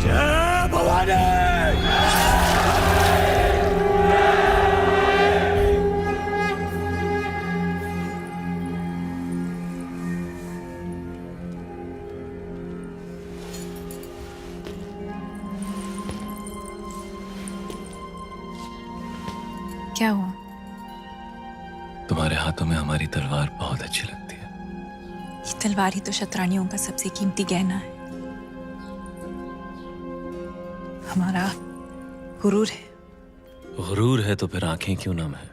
जय भवानी। क्या हुआ? तुम्हारे हाथों में हमारी तलवार बहुत अच्छी लगती है। ये तलवार ही तो शतरानियों का सबसे कीमती गहना है, हमारा गुरूर है। गुरूर है तो फिर आंखें क्यों नम है?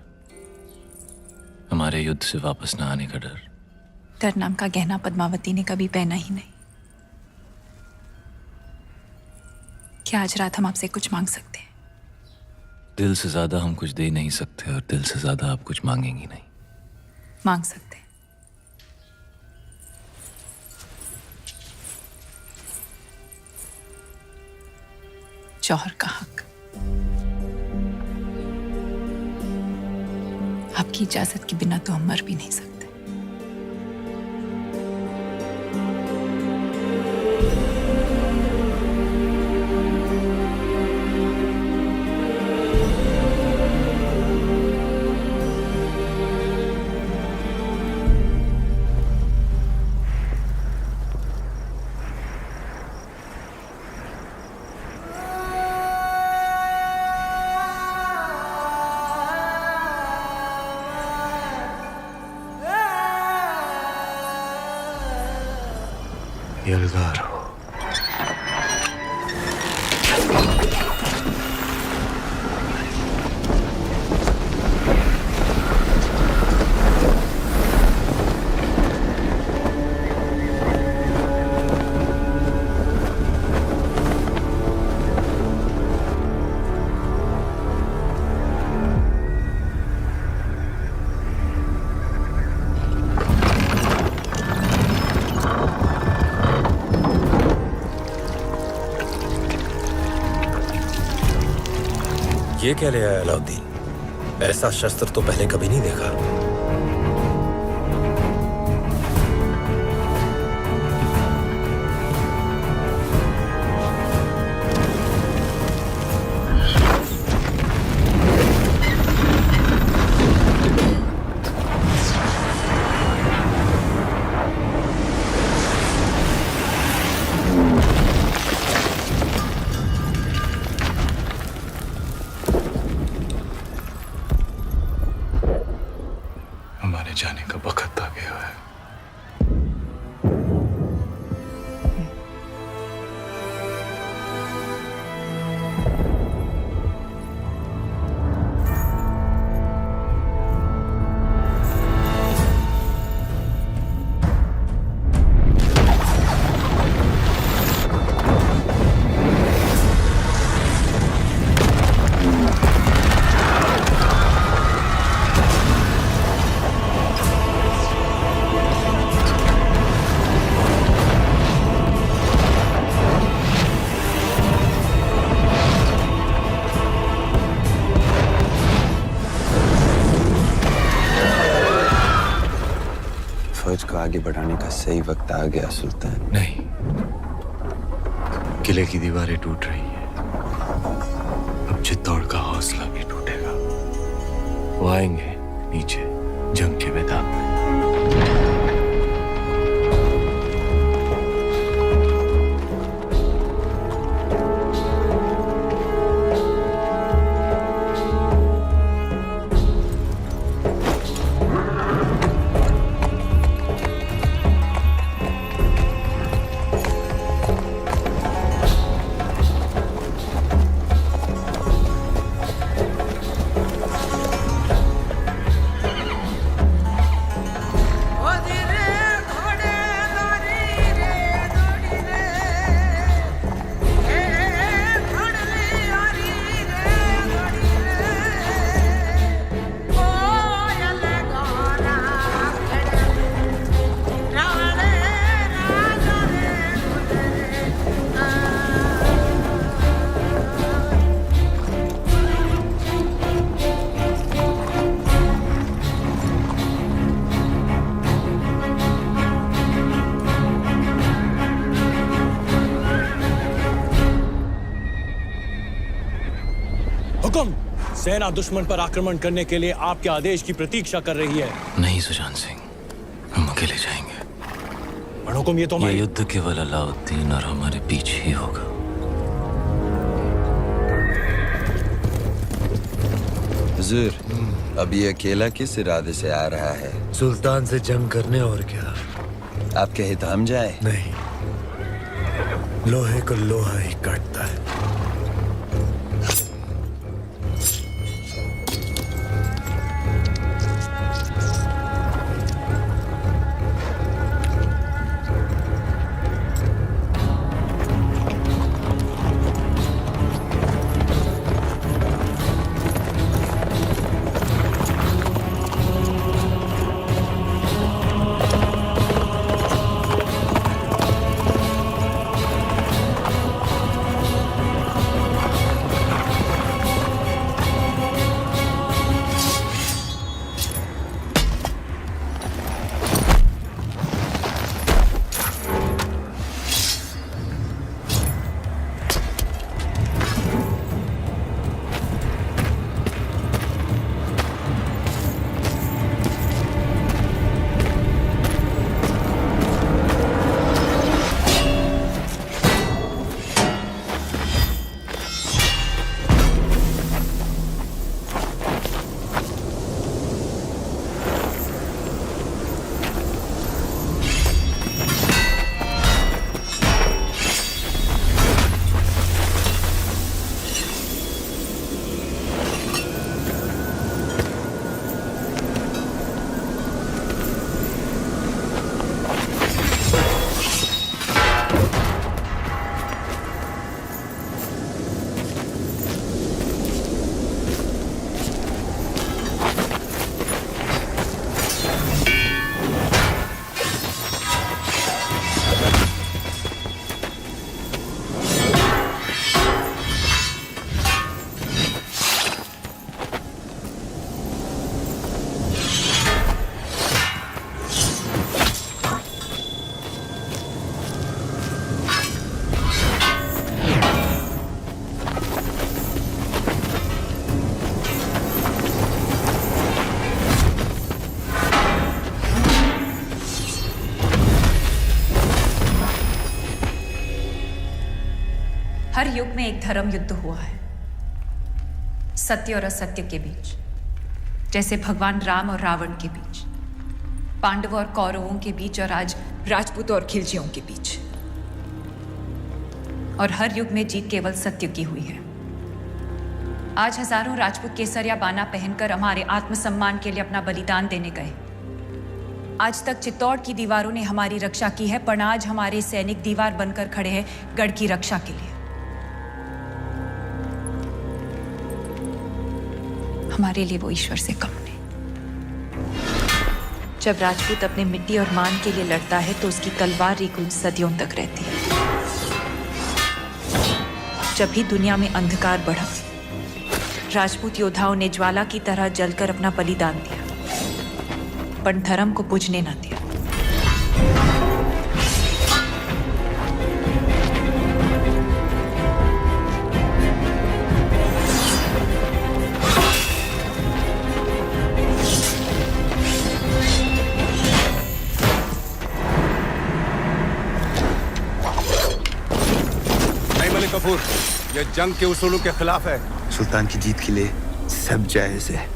हमारे युद्ध से वापस न आने का डर। डर नाम का गहना पद्मावती ने कभी पहना ही नहीं। क्या आज रात हम आपसे कुछ मांग सकते हैं? दिल से ज्यादा हम कुछ दे नहीं सकते और दिल से ज्यादा आप कुछ मांगेंगी नहीं। मांग सकते हैं। जौहर का हक। आपकी इजाजत के बिना तो हम मर भी नहीं सकते। यलगार हो। ये क्या ले आया अलाउद्दीन? ऐसा शस्त्र तो पहले कभी नहीं देखा। हमारे जाने का वक्त आ गया है। फौज को आगे बढ़ाने का सही वक्त आ गया सुल्तान। नहीं, किले की दीवारें टूट रही हैं। अब चित्तौड़ का हौसला भी टूटेगा। वो आएंगे नीचे जंग के मैदान में। सेना दुश्मन पर आक्रमण करने के लिए आपके आदेश की प्रतीक्षा कर रही है। नहीं सुजान सिंह, हम अकेले जाएंगे। हुकुम ये तो ये युद्ध केवल अलाउद्दीन और हमारे पीछे ही होगा। हुजूर, अब ये अकेला किस इरादे से आ रहा है? सुल्तान से जंग करने, और क्या। आप कहे तो हम जाए? नहीं, लोहे को लोहा ही काटता है। हर युग में एक धर्म युद्ध हुआ है, सत्य और असत्य के बीच, जैसे भगवान राम और रावण के बीच, पांडवों और कौरवों के बीच, और आज राजपूतों और खिलजियों के बीच। और हर युग में जीत केवल सत्य की हुई है। आज हजारों राजपूत केसरिया बाना पहनकर हमारे आत्मसम्मान के लिए अपना बलिदान देने गए। आज तक चित्तौड़ की दीवारों ने हमारी रक्षा की है, पर आज हमारे सैनिक दीवार बनकर खड़े हैं गढ़ की रक्षा के लिए। हमारे लिए वो ईश्वर से कम नहीं। जब राजपूत अपने मिट्टी और मान के लिए लड़ता है तो उसकी तलवार की गूंज सदियों तक रहती है। जब भी दुनिया में अंधकार बढ़ा, राजपूत योद्धाओं ने ज्वाला की तरह जलकर अपना बलिदान दिया, पर धर्म को बुझने न दिया। जंग के उसूलों के खिलाफ है। सुल्तान की जीत के लिए सब जायज है।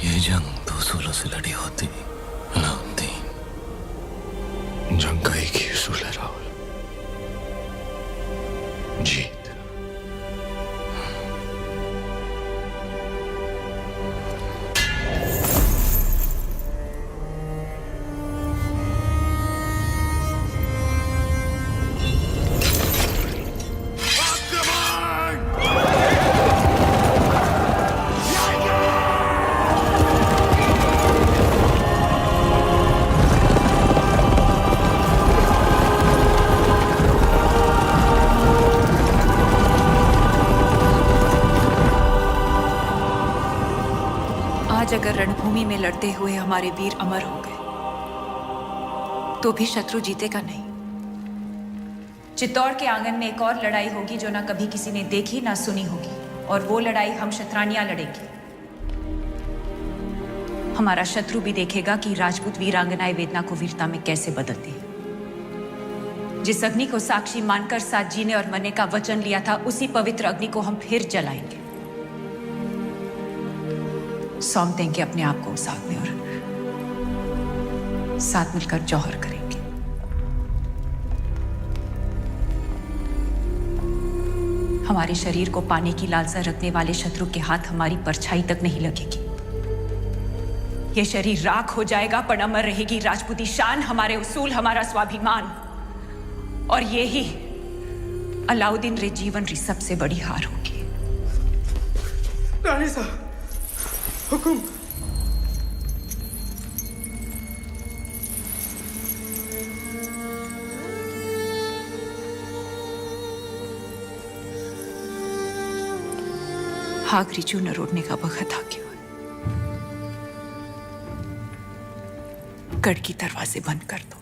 ये जंग दो उसूलों से लड़ी होती अलाउद्दीन। जंग का एक ही उसूल है राहुल, जीत। आज अगर रणभूमि में लड़ते हुए हमारे वीर अमर हो गए तो भी शत्रु जीतेगा नहीं। चित्तौड़ के आंगन में एक और लड़ाई होगी जो ना कभी किसी ने देखी ना सुनी होगी, और वो लड़ाई हम शतरानियां लड़ेंगे। हमारा शत्रु भी देखेगा कि राजपूत वीरांगनाएं वेदना को वीरता में कैसे बदलती है। जिस अग्नि को साक्षी मानकर साथ जीने और मरने का वचन लिया था, उसी पवित्र अग्नि को हम फिर जलाएंगे। सौंप देंगे अपने आप को उस आग में और साथ मिलकर जौहर करेंगे। हमारे शरीर को पाने की लालसा रखने वाले शत्रु के हाथ हमारी परछाई तक नहीं लगेगी। यह शरीर राख हो जाएगा पर अमर रहेगी राजपूती शान, हमारे उसूल, हमारा स्वाभिमान। और ये ही अलाउद्दीन रे जीवन री सबसे बड़ी हार होगी। रानी साहब, हुकुम। हाग रिचू न रोडने का वक्त आ गया। गढ़ की दरवाजे बंद कर दो।